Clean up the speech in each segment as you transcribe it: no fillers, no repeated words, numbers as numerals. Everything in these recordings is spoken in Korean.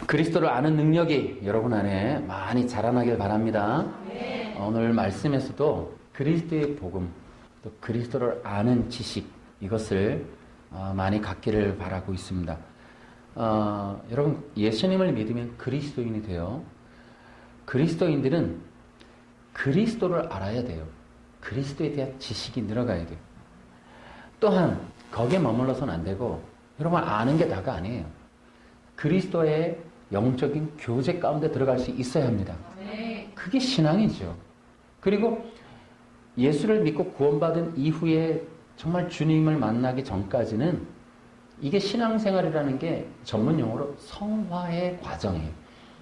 그리스도를 아는 능력이 여러분 안에 많이 자라나길 바랍니다. 오늘 말씀에서도 그리스도의 복음, 또 그리스도를 아는 지식, 이것을 많이 갖기를 바라고 있습니다. 여러분, 예수님을 믿으면 그리스도인이 돼요. 그리스도인들은 그리스도를 알아야 돼요. 그리스도에 대한 지식이 늘어가야 돼요. 또한 거기에 머물러서는 안 되고, 여러분 아는 게 다가 아니에요. 그리스도의 영적인 교제 가운데 들어갈 수 있어야 합니다. 그게 신앙이죠. 그리고 예수를 믿고 구원받은 이후에 정말 주님을 만나기 전까지는 이게 신앙생활이라는 게 전문 용어로 성화의 과정이에요.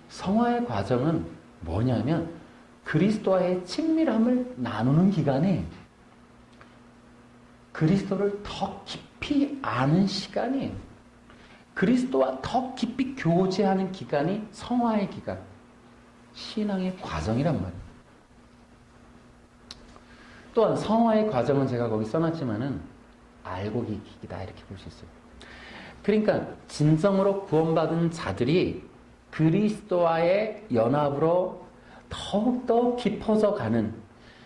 성화의 과정은 뭐냐면 그리스도와의 친밀함을 나누는 기간에 그리스도를 더 깊이 아는 시간이에요. 그리스도와 더 깊이 교제하는 기간이 성화의 기간, 신앙의 과정이란 말이에요. 또한 성화의 과정은 제가 거기 써놨지만은 알고 기기다 이렇게 볼 수 있어요. 그러니까 진정으로 구원받은 자들이 그리스도와의 연합으로 더욱더 깊어져 가는,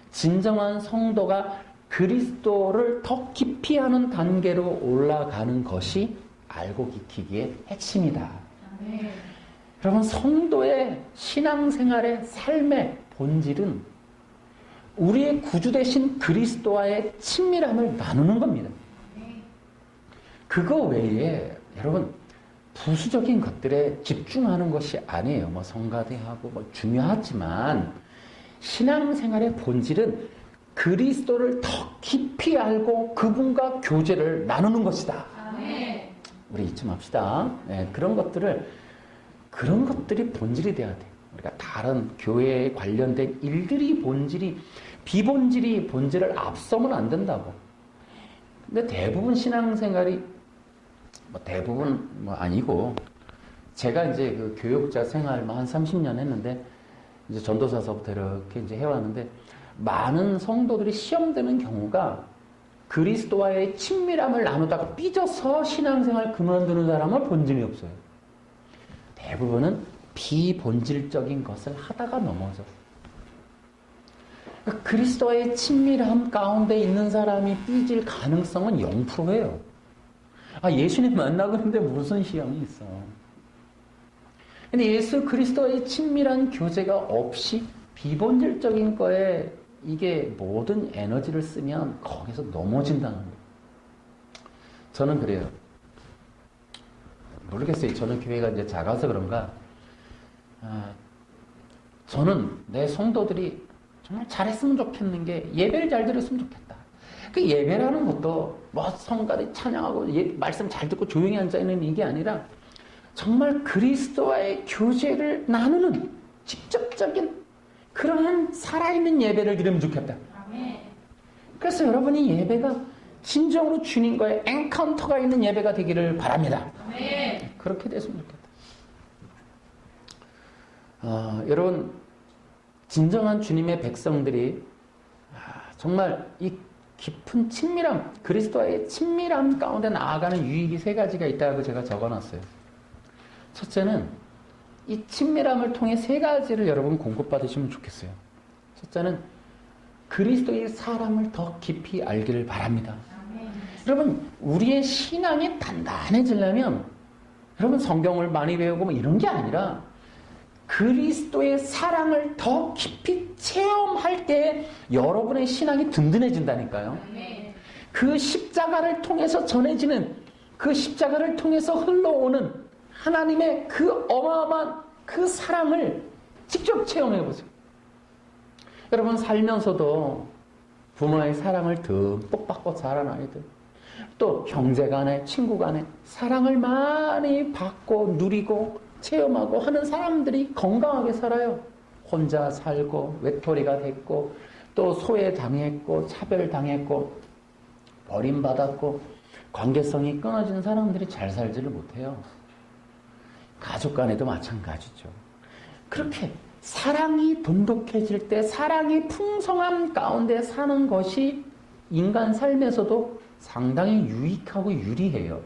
진정한 성도가 그리스도를 더 깊이 하는 단계로 올라가는 것이 알고 깊이기의 핵심이다. 여러분, 성도의 신앙생활의 삶의 본질은 우리의 구주 되신 그리스도와의 친밀함을 나누는 겁니다. 그거 외에 여러분 부수적인 것들에 집중하는 것이 아니에요. 뭐 성가대하고 뭐 중요하지만 신앙생활의 본질은 그리스도를 더 깊이 알고 그분과 교제를 나누는 것이다. 우리 잊지 맙시다. 그런 것들이 본질이 돼야 돼. 우리가 다른 교회에 관련된 일들이 비본질이 본질을 앞서면 안 된다고. 근데 대부분 신앙생활이, 대부분 아니고, 제가 이제 그 교육자 생활 한 30년 했는데, 이제 전도사서부터 이렇게 이제 해왔는데, 많은 성도들이 시험되는 경우가 그리스도와의 친밀함을 나누다가 삐져서 신앙생활 그만두는 사람은 본 적이 없어요. 대부분은 비본질적인 것을 하다가 넘어져. 그러니까 그리스도와의 친밀함 가운데 있는 사람이 삐질 가능성은 0%예요. 예수님 만나고 있는데 무슨 시험이 있어. 근데 예수 그리스도와의 친밀한 교제가 없이 비본질적인 거에 이게 모든 에너지를 쓰면 거기서 넘어진다는 거예요. 저는 그래요. 모르겠어요. 저는 교회가 이제 작아서 그런가. 저는 내 성도들이 정말 잘했으면 좋겠는 게 예배를 잘 드렸으면 좋겠다. 그 예배라는 것도 성가대 찬양하고 말씀 잘 듣고 조용히 앉아있는 이게 아니라 정말 그리스도와의 교제를 나누는 직접적인 그러한 살아있는 예배를 드리면 좋겠다. 그래서 여러분이 예배가 진정으로 주님과의 엔카운터가 있는 예배가 되기를 바랍니다. 그렇게 됐으면 좋겠다. 여러분, 진정한 주님의 백성들이 정말 이 깊은 친밀함, 그리스도와의 친밀함 가운데 나아가는 유익이 3가지가 있다고 제가 적어놨어요. 첫째는 이 친밀함을 통해 3가지를 여러분 공급받으시면 좋겠어요. 첫째는 그리스도의 사랑을 더 깊이 알기를 바랍니다. 여러분, 우리의 신앙이 단단해지려면 여러분 성경을 많이 배우고 이런 게 아니라 그리스도의 사랑을 더 깊이 체험할 때 여러분의 신앙이 든든해진다니까요. 그 십자가를 통해서 전해지는, 그 십자가를 통해서 흘러오는 하나님의 그 어마어마한 그 사랑을 직접 체험해보세요. 여러분, 살면서도 부모의 사랑을 듬뿍 받고 자란 아이들, 또 형제간에, 친구간에 사랑을 많이 받고 누리고 체험하고 하는 사람들이 건강하게 살아요. 혼자 살고 외톨이가 됐고 또 소외당했고 차별당했고 버림받았고 관계성이 끊어진 사람들이 잘 살지를 못해요. 가족 간에도 마찬가지죠. 그렇게 사랑이 돈독해질 때 사랑이 풍성함 가운데 사는 것이 인간 삶에서도 상당히 유익하고 유리해요.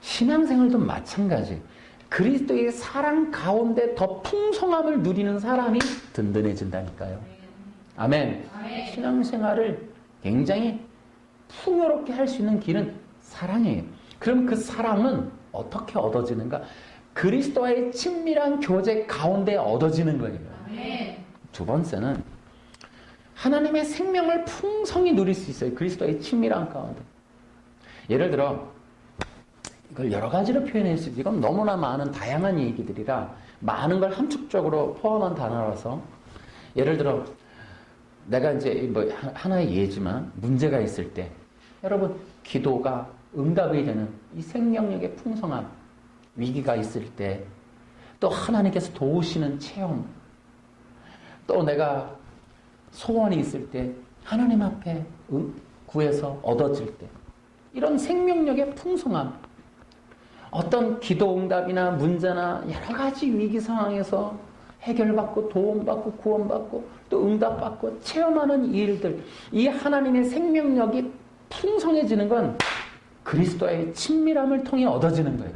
신앙생활도 마찬가지. 그리스도의 사랑 가운데 더 풍성함을 누리는 사람이 든든해진다니까요. 아멘. 신앙생활을 굉장히 풍요롭게 할 수 있는 길은 사랑이에요. 그럼 그 사랑은 어떻게 얻어지는가? 그리스도와의 친밀한 교제 가운데 얻어지는 거예요. 두 번째는 하나님의 생명을 풍성히 누릴 수 있어요. 그리스도의 친밀한 가운데. 예를 들어 이걸 여러 가지로 표현할 수 있어요. 이건 너무나 많은 다양한 얘기들이라 많은 걸 함축적으로 포함한 단어라서 예를 들어 내가 이제 뭐 하나의 예지만 문제가 있을 때 여러분 기도가 응답이 되는 이 생명력의 풍성함, 위기가 있을 때 또 하나님께서 도우시는 체험, 또 내가 소원이 있을 때 하나님 앞에 구해서 얻어질 때 이런 생명력의 풍성함, 어떤 기도 응답이나 문제나 여러 가지 위기 상황에서 해결받고 도움받고 구원받고 또 응답받고 체험하는 일들, 이 하나님의 생명력이 풍성해지는 건 그리스도의 친밀함을 통해 얻어지는 거예요.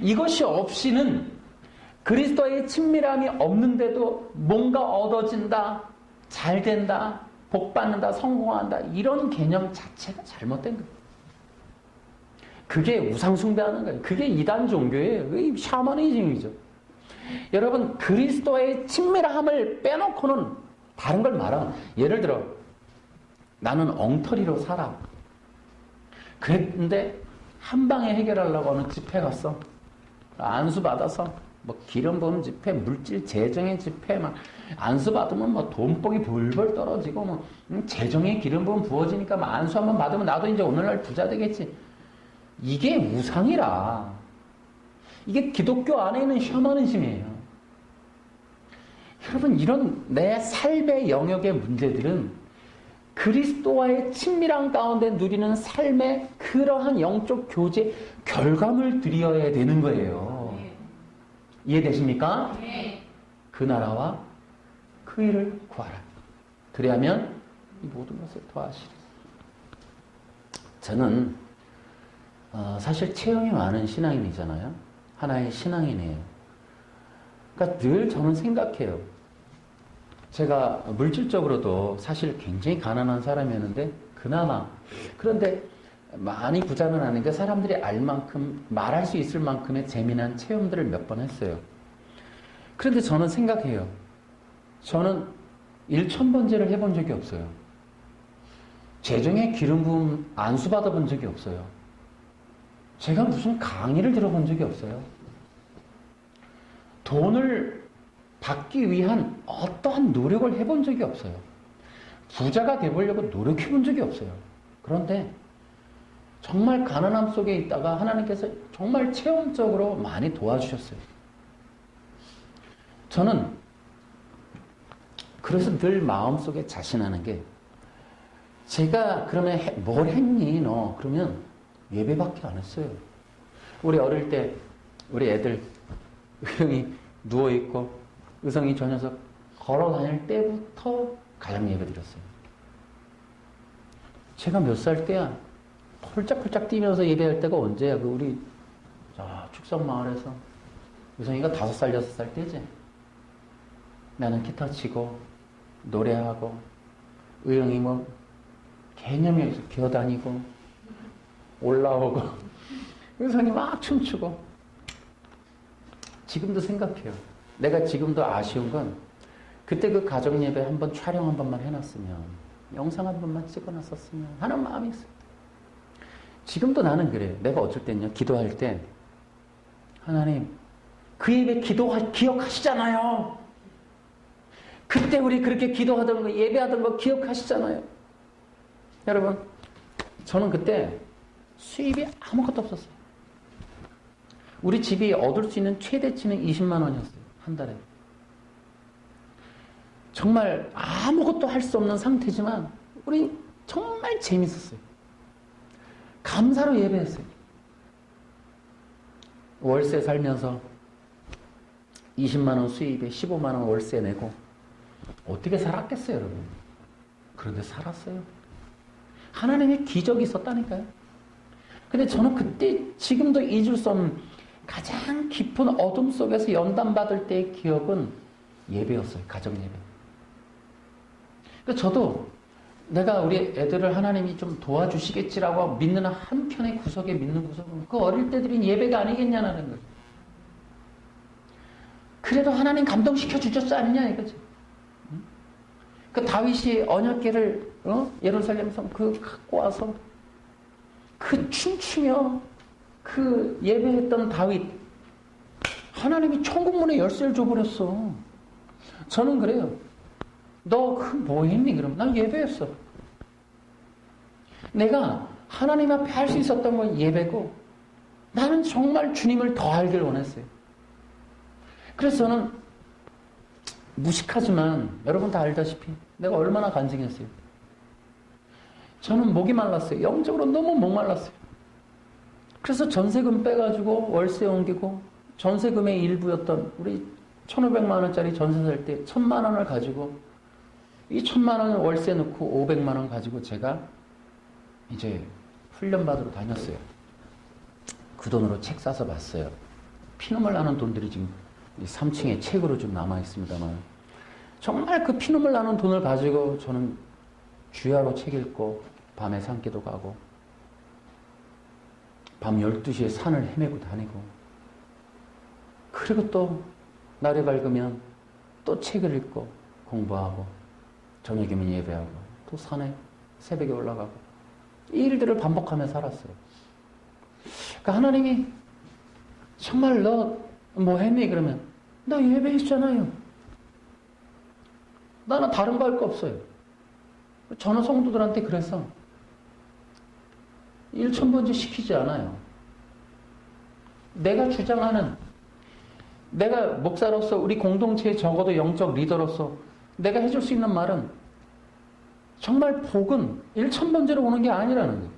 이것이 없이는 그리스도의 친밀함이 없는데도 뭔가 얻어진다, 잘 된다, 복받는다, 성공한다 이런 개념 자체가 잘못된 거예요. 그게 우상숭배하는 거예요. 그게 이단 종교예요. 그게 샤머니즘이죠. 여러분 그리스도의 친밀함을 빼놓고는 다른 걸 말하면 예를 들어 나는 엉터리로 살아. 그랬는데 한 방에 해결하려고 어느 집회 갔어. 안수 받아서 뭐 기름 부음 집회, 물질 재정의 집회 막 안수 받으면 뭐 돈복이 벌벌 떨어지고 뭐 재정의 기름 부음 부어지니까 뭐 안수 한번 받으면 나도 이제 오늘날 부자 되겠지. 이게 우상이라. 이게 기독교 안에 있는 셔머니즘이에요. 여러분 이런 내 삶의 영역의 문제들은 그리스도와의 친밀한 가운데 누리는 삶의 그러한 영적 교제 결과물 드려야 되는 거예요. 이해되십니까? 그 나라와 그 일을 구하라. 그래야면 이 모든 것을 더하시리. 저는 사실 체험이 많은 신앙인이잖아요. 하나의 신앙인이에요. 그러니까 늘 저는 생각해요. 제가 물질적으로도 사실 굉장히 가난한 사람이었는데 그나마 그런데 많이 부자는 아닌데 사람들이 알 만큼 말할 수 있을 만큼의 재미난 체험들을 몇 번 했어요. 그런데 저는 생각해요. 저는 1,000번째를 해본 적이 없어요. 재정의 기름 부음 안수 받아본 적이 없어요. 제가 무슨 강의를 들어본 적이 없어요. 돈을 받기 위한 어떠한 노력을 해본 적이 없어요. 부자가 되보려고 노력해 본 적이 없어요. 그런데 정말 가난함 속에 있다가 하나님께서 정말 체험적으로 많이 도와주셨어요. 저는 그래서 늘 마음속에 자신하는 게 제가 그러면 뭘 했니 너? 그러면 예배밖에 안 했어요. 우리 어릴 때 우리 애들 의성이 누워있고 의성이 저 녀석 걸어 다닐 때부터 가정 예배 드렸어요. 제가 몇 살 때야? 홀짝홀짝 뛰면서 예배할 때가 언제야? 그 우리 축성마을에서 의성이가 5살, 6살 때지? 나는 기타 치고 노래하고 의영이 뭐 개념이 없어 기어다니고 올라오고 의성이 막 춤추고 지금도 생각해요. 내가 지금도 아쉬운 건 그때 그 가정예배 한번 촬영 한 번만 해놨으면 영상 한 번만 찍어놨었으면 하는 마음이 있어요. 지금도 나는 그래요. 내가 어쩔 때는요 기도할 때 하나님 그 예배 기억하시잖아요. 그때 우리 그렇게 기도하던 거 예배하던 거 기억하시잖아요. 여러분 저는 그때 수입이 아무것도 없었어요. 우리 집이 얻을 수 있는 최대치는 20만 원이었어요. 한 달에. 정말 아무것도 할 수 없는 상태지만 우리 정말 재밌었어요. 감사로 예배했어요. 월세 살면서 20만 원 수입에 15만 원 월세 내고 어떻게 살았겠어요, 여러분? 그런데 살았어요. 하나님의 기적이 있었다니까요. 근데 저는 그때 지금도 잊을 수 없는 가장 깊은 어둠 속에서 연단받을 때의 기억은 예배였어요. 가정 예배. 그러니까 저도 내가 우리 애들을 하나님이 좀 도와주시겠지라고 믿는 한편의 구석에 믿는 구석은 그 어릴 때 드린 예배가 아니겠냐는 거예요. 그래도 하나님 감동시켜 주셨지 않냐 이거지. 그 다윗이 언약궤를 예루살렘 성 그 갖고 와서 그 춤추며 그 예배했던 다윗, 하나님이 천국문에 열쇠를 줘버렸어. 저는 그래요. 너 그 뭐 했니? 그러면 난 예배했어. 내가 하나님 앞에 할 수 있었던 건 예배고, 나는 정말 주님을 더 알길 원했어요. 그래서 저는 무식하지만 여러분 다 알다시피 내가 얼마나 간증했어요. 저는 목이 말랐어요. 영적으로 너무 목말랐어요. 그래서 전세금 빼가지고 월세 옮기고, 전세금의 일부였던 우리 1,500만 원짜리 전세 살 때 1,000만 원을 가지고, 이 1,000만 원을 월세 넣고 500만 원 가지고 제가 이제 훈련 받으러 다녔어요. 그 돈으로 책 사서 봤어요. 피눈물 나는 돈들이 지금 3층에 책으로 좀 남아 있습니다만, 정말 그 피눈물 나는 돈을 가지고 저는 주야로 책 읽고 밤에 산기도 가고 밤 12시에 산을 헤매고 다니고, 그리고 또 날이 밝으면 또 책을 읽고 공부하고 저녁이면 예배하고 또 산에 새벽에 올라가고, 이 일들을 반복하며 살았어요. 그러니까 하나님이 정말 너 뭐 했니? 그러면 나 예배했잖아요. 나는 다른 거 할 거 없어요. 저는 성도들한테 그래서 1,000번째 시키지 않아요. 내가 주장하는, 내가 목사로서 우리 공동체에 적어도 영적 리더로서 내가 해줄 수 있는 말은, 정말 복은 1,000번째로 오는 게 아니라는 거예요.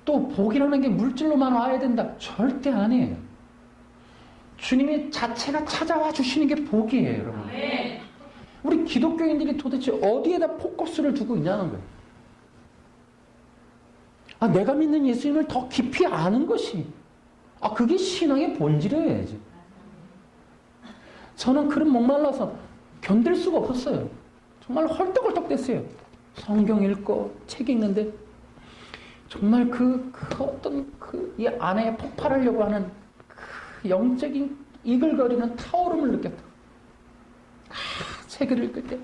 또 복이라는 게 물질로만 와야 된다. 절대 아니에요. 주님이 자체가 찾아와 주시는 게 복이에요, 여러분. 우리 기독교인들이 도대체 어디에다 포커스를 두고 있냐는 거예요. 내가 믿는 예수님을 더 깊이 아는 것이, 그게 신앙의 본질이에요. 저는 그런 목말라서 견딜 수가 없었어요. 정말 헐떡헐떡 됐어요. 성경 읽고 책 읽는데 정말 이 안에 폭발하려고 하는 그 영적인 이글거리는 타오름을 느꼈다. 책을 읽을 때,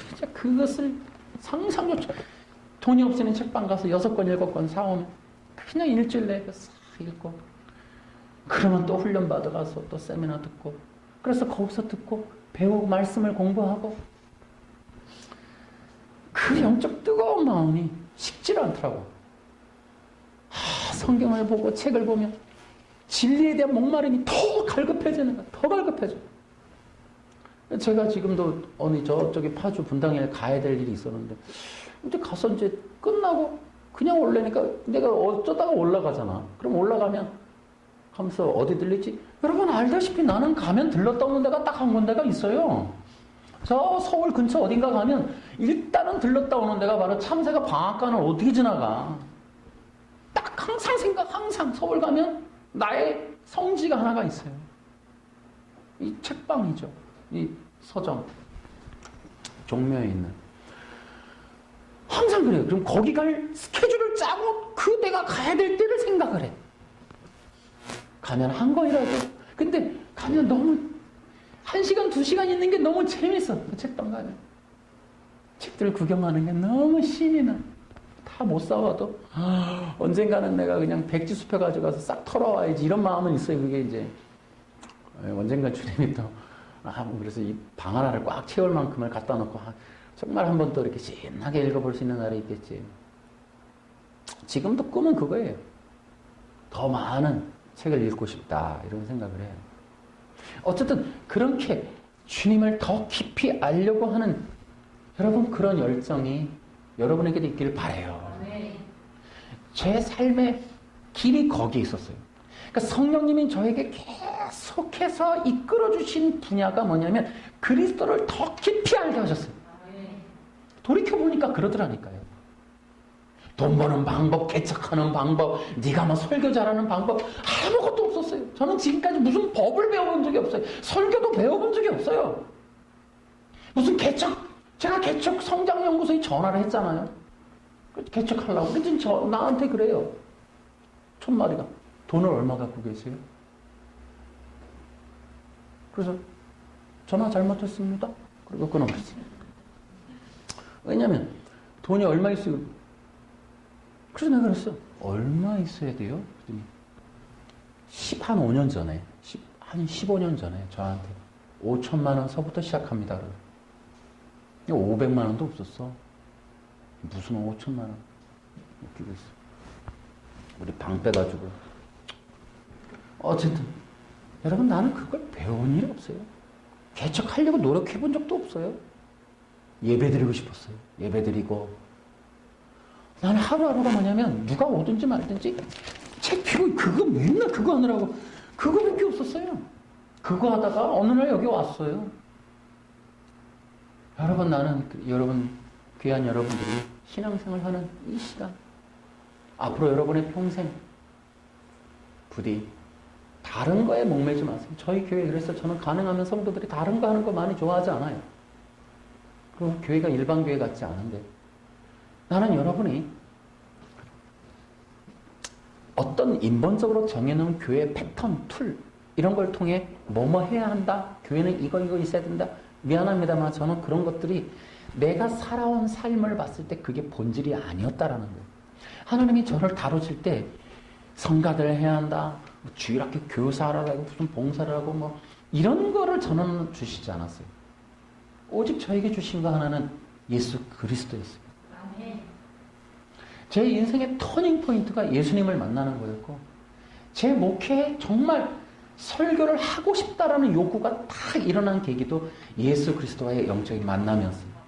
진짜 그것을 상상조차, 돈이 없으니 책방 가서 6권, 7권 사오면 그냥 일주일 내에 싹 읽고, 그러면 또 훈련 받아가서 또 세미나 듣고, 그래서 거기서 듣고 배우고 말씀을 공부하고, 그 영적 뜨거운 마음이 식질 않더라고. 성경을 보고 책을 보면 진리에 대한 목마름이 더 갈급해지는 거야. 더 갈급해져. 제가 지금도 어느 저쪽에 파주 분당에 가야 될 일이 있었는데, 이제 가서 이제 끝나고 그냥 올라니까 내가 어쩌다가 올라가잖아. 그럼 올라가면 하면서 어디 들리지? 여러분 알다시피 나는 가면 들렀다 오는 데가 딱 한 군데가 있어요. 저 서울 근처 어딘가 가면 일단은 들렀다 오는 데가 바로 참새가 방앗간을 어떻게 지나가. 딱 항상 서울 가면 나의 성지가 하나가 있어요. 이 책방이죠. 이 서점 종묘에 있는. 항상 그래요. 그럼 거기 갈 스케줄을 짜고 그 내가 가야 될 때를 생각을 해. 가면 한 번이라도. 근데 가면 너무 1시간, 2시간 있는 게 너무 재밌어. 그 책방 가면. 책들 구경하는 게 너무 신이 나. 다 못 사와도 언젠가는 내가 그냥 백지수표 가져가서 싹 털어와야지, 이런 마음은 있어요. 그게 이제 언젠가 주님이 또 그래서 이 방 하나를 꽉 채울 만큼을 갖다 놓고 정말 한 번 또 이렇게 신나게 읽어볼 수 있는 날이 있겠지. 지금도 꿈은 그거예요. 더 많은 책을 읽고 싶다, 이런 생각을 해요. 어쨌든 그렇게 주님을 더 깊이 알려고 하는 여러분, 그런 열정이 여러분에게도 있기를 바라요. 제 삶의 길이 거기에 있었어요. 그러니까 성령님이 저에게 계속해서 이끌어주신 분야가 뭐냐면 그리스도를 더 깊이 알게 하셨어요. 돌이켜보니까 그러더라니까요. 돈 버는 방법, 개척하는 방법, 네가 뭐 설교 잘하는 방법 아무것도 없었어요. 저는 지금까지 무슨 법을 배워본 적이 없어요. 설교도 배워본 적이 없어요. 무슨 제가 개척 성장연구소에 전화를 했잖아요. 개척하려고. 그랬더니 나한테 그래요. 첫마디가 돈을 얼마 갖고 계세요? 그래서 전화 잘못했습니다. 그리고 끊어버렸어요. 왜냐면 돈이 얼마 있어요? 그래서 내가 그랬어요. 얼마 있어야 돼요? 그랬더니 한 5년 전에, 한 15년 전에 저한테 5천만 원 서부터 시작합니다. 500만 원도 없었어. 무슨 5천만 원. 웃기고 있어. 우리 방 빼가지고. 어쨌든 여러분, 나는 그걸 배운 일이 없어요. 개척하려고 노력해본 적도 없어요. 예배드리고 싶었어요. 예배드리고. 나는 하루하루가 뭐냐면 누가 오든지 말든지 책 피고 그거 맨날 그거 하느라고 그거밖에 없었어요. 그거 하다가 어느 날 여기 왔어요. 여러분, 나는 귀한 여러분들이 신앙생활 하는 이 시간, 앞으로 여러분의 평생 부디 다른 거에 목매지 마세요. 저희 교회 그래서 저는 가능하면 성도들이 다른 거 하는 거 많이 좋아하지 않아요. 그리고 교회가 일반 교회 같지 않은데, 나는 여러분이 어떤 인본적으로 정해놓은 교회 패턴, 툴 이런 걸 통해 뭐뭐 해야 한다, 교회는 이거 있어야 된다, 미안합니다만 저는 그런 것들이 내가 살아온 삶을 봤을 때 그게 본질이 아니었다라는 거예요. 하나님이 저를 다루실 때 성가대를 해야 한다, 주일학교 교사를 하고 무슨 봉사를 하고 뭐 이런 거를 저는 주시지 않았어요. 오직 저에게 주신 거 하나는 예수 그리스도였어요. 제 인생의 터닝 포인트가 예수님을 만나는 거였고, 제 목회에 정말 설교를 하고 싶다라는 욕구가 딱 일어난 계기도 예수 그리스도와의 영적인 만남이었습니다.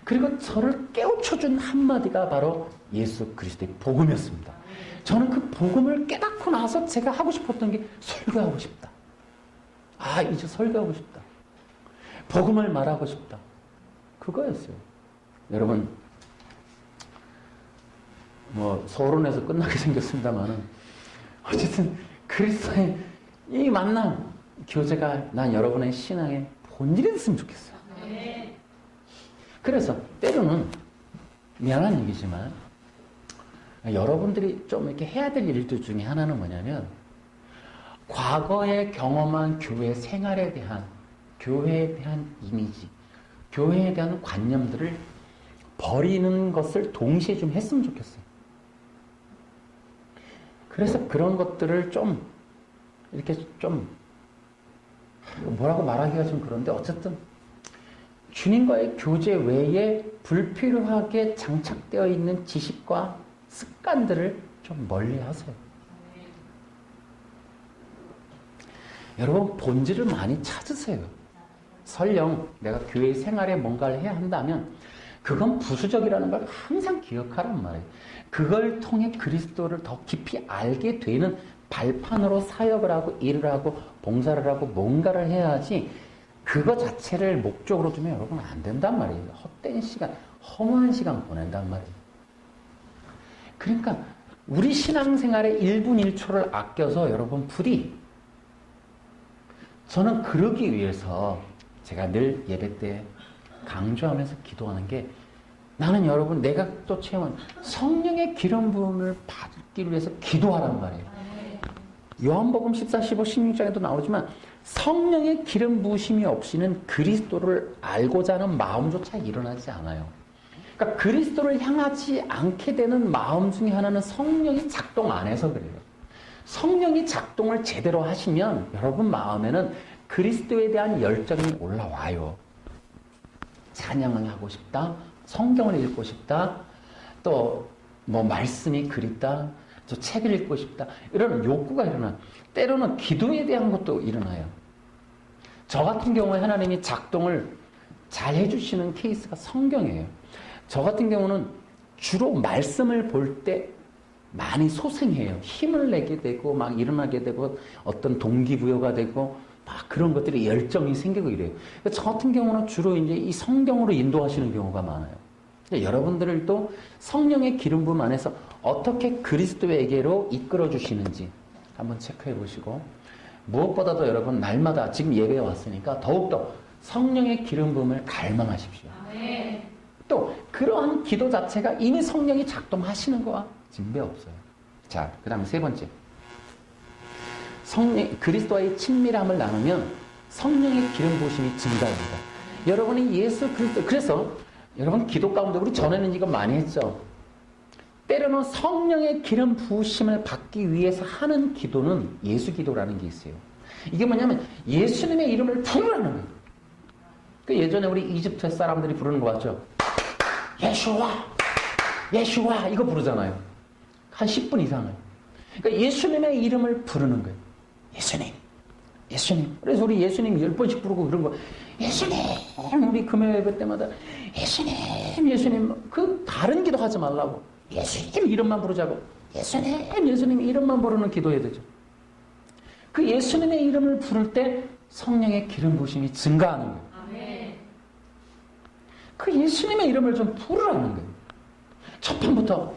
그리고 저를 깨우쳐준 한마디가 바로 예수 그리스도의 복음이었습니다. 저는 그 복음을 깨닫고 나서 제가 하고 싶었던 게 설교하고 싶다. 이제 설교하고 싶다. 복음을 말하고 싶다. 그거였어요. 여러분, 서론에서 끝나게 생겼습니다만은 어쨌든 그리스도의 이 만남, 교제가 난 여러분의 신앙의 본질이 됐으면 좋겠어요. 그래서 때로는 미안한 얘기지만 여러분들이 좀 이렇게 해야 될 일들 중에 하나는 뭐냐면, 과거에 경험한 교회 생활에 대한, 교회에 대한 이미지, 교회에 대한 관념들을 버리는 것을 동시에 좀 했으면 좋겠어요. 그래서 그런 것들을 좀 이렇게 좀 뭐라고 말하기가 좀 그런데, 어쨌든 주님과의 교제 외에 불필요하게 장착되어 있는 지식과 습관들을 좀 멀리 하세요. 여러분, 본질을 많이 찾으세요. 설령 내가 교회 생활에 뭔가를 해야 한다면 그건 부수적이라는 걸 항상 기억하란 말이에요. 그걸 통해 그리스도를 더 깊이 알게 되는 발판으로 사역을 하고 일을 하고 봉사를 하고 뭔가를 해야지, 그거 자체를 목적으로 두면 여러분 안 된단 말이에요. 헛된 시간, 허무한 시간 보낸단 말이에요. 그러니까 우리 신앙생활의 1분 1초를 아껴서 여러분 부디, 저는 그러기 위해서 제가 늘 예배 때 강조하면서 기도하는 게, 나는 여러분 내가 또 체험한 성령의 기름 부음을 받기 위해서 기도하란 말이에요. 요한복음 14, 15, 16장에도 나오지만 성령의 기름 부으심이 없이는 그리스도를 알고자 하는 마음조차 일어나지 않아요. 그러니까 그리스도를 향하지 않게 되는 마음 중에 하나는 성령이 작동 안 해서 그래요. 성령이 작동을 제대로 하시면 여러분 마음에는 그리스도에 대한 열정이 올라와요. 찬양을 하고 싶다, 성경을 읽고 싶다, 또 뭐 말씀이 그립다, 또 책을 읽고 싶다, 이런 욕구가 일어나. 때로는 기도에 대한 것도 일어나요. 저 같은 경우에 하나님이 작동을 잘 해주시는 케이스가 성경이에요. 저 같은 경우는 주로 말씀을 볼 때 많이 소생해요. 힘을 내게 되고 막 일어나게 되고 어떤 동기부여가 되고 막 그런 것들이 열정이 생기고 이래요. 저 같은 경우는 주로 이제 이 성경으로 인도하시는 경우가 많아요. 여러분들을 또 성령의 기름 부음 안에서 어떻게 그리스도에게로 이끌어 주시는지 한번 체크해 보시고, 무엇보다도 여러분 날마다 지금 예배에 왔으니까 더욱더 성령의 기름 부음을 갈망하십시오. 또 그러한 기도 자체가 이미 성령이 작동하시는 거와 진배 없어요. 자, 그 다음에 세 번째, 그리스도와의 친밀함을 나누면 성령의 기름 부으심이 증가합니다. 여러분이 예수 그리스도, 그래서 여러분 기도 가운데 우리 전에는 이거 많이 했죠. 때로는 성령의 기름 부으심을 받기 위해서 하는 기도는 예수 기도라는 게 있어요. 이게 뭐냐면 예수님의 이름을 부르라는 거예요. 그 예전에 우리 이집트 사람들이 부르는 거 같죠? 예수와 예수와 이거 부르잖아요. 한 10분 이상을. 그러니까 예수님의 이름을 부르는 거예요. 예수님, 예수님. 그래서 우리 예수님 10번씩 부르고 그런 거. 예수님, 우리 금요 예배 때마다 예수님, 예수님. 그 다른 기도 하지 말라고. 예수님 이름만 부르자고. 예수님, 예수님 이름만 부르는 기도해야 되죠. 그 예수님의 이름을 부를 때 성령의 기름 부으심이 증가하는 거예요. 그 예수님의 이름을 좀 부르라는 거예요. 첫 판부터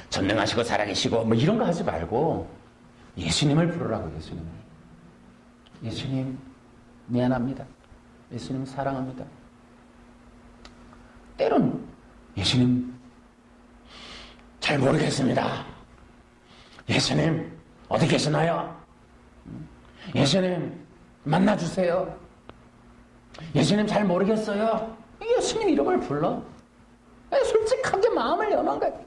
전능하시고 살아계시고 뭐 이런 거 하지 말고 예수님을 부르라고. 예수님을. 예수님 미안합니다. 예수님 사랑합니다. 때론 예수님 잘 모르겠습니다. 예수님 어디 계시나요? 예수님 만나주세요. 예수님 잘 모르겠어요. 예수님 이름을 불러. 솔직하게 마음을 여는 거예요.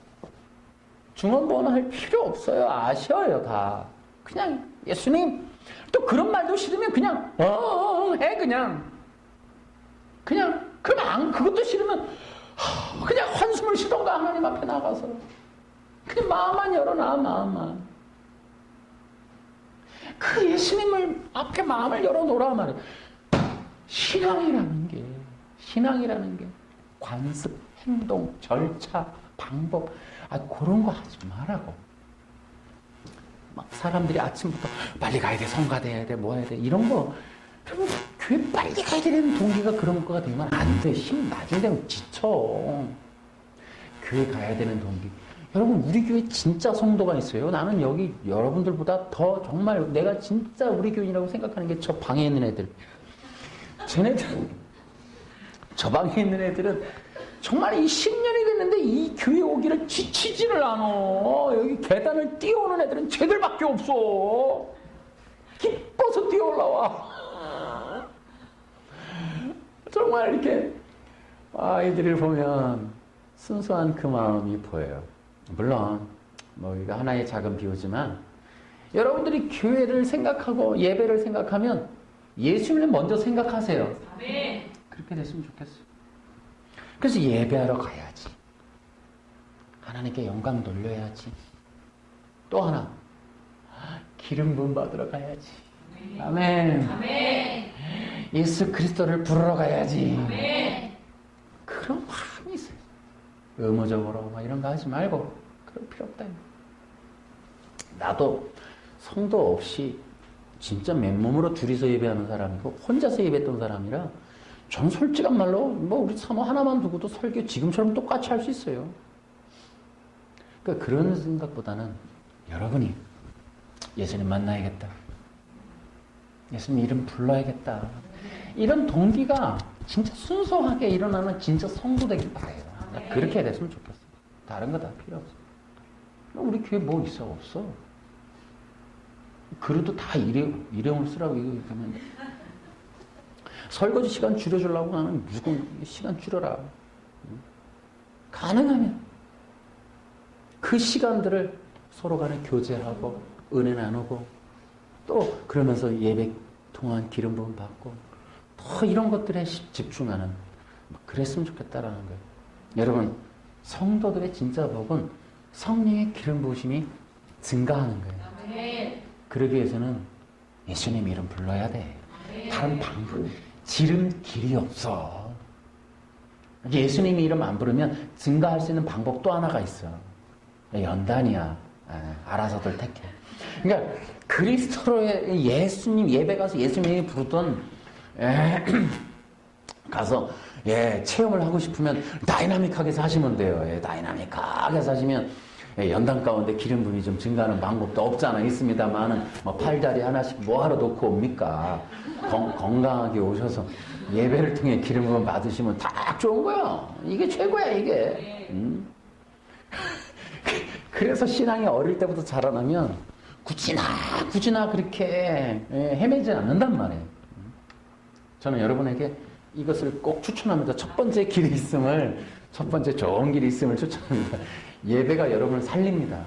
중언부언 할 필요 없어요. 아셔요 다. 그냥 예수님. 또 그런 말도 싫으면 그냥 해 그냥. 그럼 그것도 싫으면 그냥 한숨을 쉬던가 하나님 앞에 나가서 그냥 마음만 열어놔. 마음만. 그 예수님을 앞에 마음을 열어놓으라 말이에요. 신앙이라는 게 관습, 행동, 절차, 방법, 그런 거 하지 말라고. 막 사람들이 아침부터 빨리 가야 돼, 성가대야 돼, 뭐 해야 돼, 이런 거. 그러면 교회 빨리 가야 되는 동기가 그런 거가 되면 안 돼. 힘 나중에 되면 지쳐. 교회 가야 되는 동기. 여러분, 우리 교회 진짜 성도가 있어요. 나는 여기 여러분들보다 더 정말 내가 진짜 우리 교인이라고 생각하는 게 저 방에 있는 애들. 저 방에 있는 애들은 정말 이 10년이 됐는데 이 교회 오기를 지치지를 않아. 여기 계단을 뛰어오는 애들은 쟤들밖에 없어. 기뻐서 뛰어 올라와. 정말 이렇게 아이들을 보면 순수한 그 마음이 보여요. 물론 뭐 이거 하나의 작은 비유지만 여러분들이 교회를 생각하고 예배를 생각하면 예수님을 먼저 생각하세요. 네. 그렇게 됐으면 좋겠어요. 그래서 예배하러 가야지. 하나님께 영광 돌려야지. 또 하나, 기름 부음 받으러 가야지. 아멘. 아멘. 예수 그리스도를 부르러 가야지. 아멘. 그런 마음이 있어요. 의무적으로 막 이런 거 하지 말고 그럴 필요 없다. 나도 성도 없이 진짜 맨몸으로 둘이서 예배하는 사람이고 혼자서 예배했던 사람이라 전 솔직한 말로 뭐 우리 사모 하나만 두고도 설교 지금처럼 똑같이 할 수 있어요. 그러니까 그런 생각보다는 여러분이 예수님 만나야겠다. 예수님 이름 불러야겠다. 이런 동기가 진짜 순수하게 일어나는 진짜 성도 되길 바라요. 그렇게 됐으면 좋겠어. 다른 거 다 필요 없어. 우리 교회 뭐 있어? 없어. 그래도 다 일회용을 쓰라고 이거 하면 설거지 시간 줄여주려고 하는 무조건 시간 줄여라. 가능하면 그 시간들을 서로 간에 교제하고 은혜 나누고 또 그러면서 예배 통한 기름 부음 받고 더 이런 것들에 집중하는 그랬으면 좋겠다라는 거예요. 여러분 성도들의 진짜 복은 성령의 기름 부으심이 증가하는 거예요. 아멘. 그러기 위해서는 예수님 이름 불러야 돼. 다른 방법, 지름 길이 없어. 예수님 이름 안 부르면 증가할 수 있는 방법 또 하나가 있어. 연단이야. 알아서들 택해. 그러니까 그리스도로의 예수님 예배 가서 예수님이 부르던 가서 체험을 하고 싶으면 다이나믹하게 사시면 돼요. 다이나믹하게 사시면 연단 가운데 기름 부음이 좀 증가하는 방법도 없잖아 있습니다만은 뭐 팔다리 하나씩 뭐하러 놓고 옵니까? 건강하게 오셔서 예배를 통해 기름 부음 받으시면 딱 좋은 거야. 이게 최고야 이게. 그래서 신앙이 어릴 때부터 자라나면 굳이나 그렇게 헤매지 않는단 말이에요. 저는 여러분에게 이것을 꼭 추천합니다. 첫 번째 길이 있음을, 첫 번째 좋은 길이 있음을 추천합니다. 예배가 여러분을 살립니다.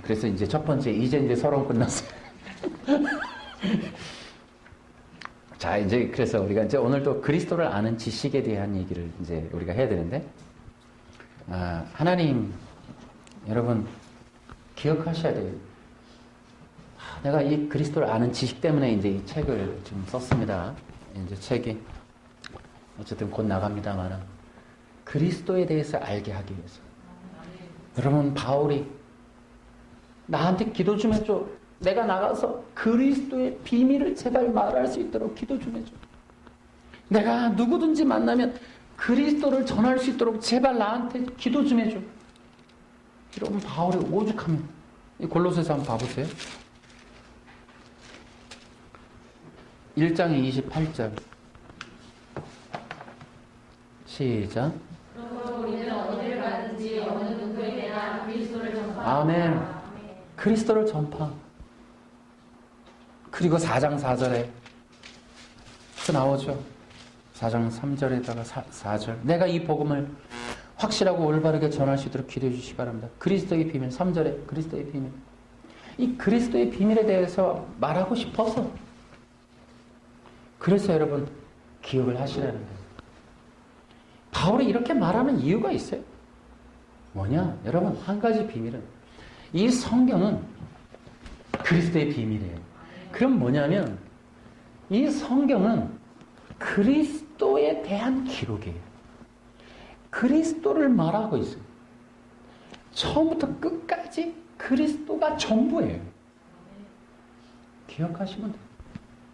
그래서 이제 첫 번째, 이제 서론 끝났어요. 자, 이제 그래서 우리가 이제 오늘 또 그리스도를 아는 지식에 대한 얘기를 이제 우리가 해야 되는데, 하나님, 여러분, 기억하셔야 돼요. 내가 이 그리스도를 아는 지식 때문에 이제 이 책을 좀 썼습니다. 이제 책이 어쨌든 곧 나갑니다만은 그리스도에 대해서 알게 하기 위해서. 여러분, 바울이 나한테 기도 좀 해줘. 내가 나가서 그리스도의 비밀을 제발 말할 수 있도록 기도 좀 해줘. 내가 누구든지 만나면 그리스도를 전할 수 있도록 제발 나한테 기도 좀 해줘. 여러분, 바울이 오죽하면. 골로새서 한번 봐보세요. 1장의 28절. 시작. 아멘. 그리스도를 전파. 그리고 4장 4절에 또 나오죠. 4장 3절에다가 4절. 내가 이 복음을 확실하고 올바르게 전할 수 있도록 기도해 주시기 바랍니다. 그리스도의 비밀. 3절에 그리스도의 비밀. 이 그리스도의 비밀에 대해서 말하고 싶어서. 그래서 여러분 기억을 하시라는 거예요. 바울이 이렇게 말하는 이유가 있어요. 뭐냐? 여러분, 한 가지 비밀은 이 성경은 그리스도의 비밀이에요. 그럼 뭐냐면 이 성경은 그리스도에 대한 기록이에요. 그리스도를 말하고 있어요. 처음부터 끝까지 그리스도가 전부예요. 기억하시면 돼요.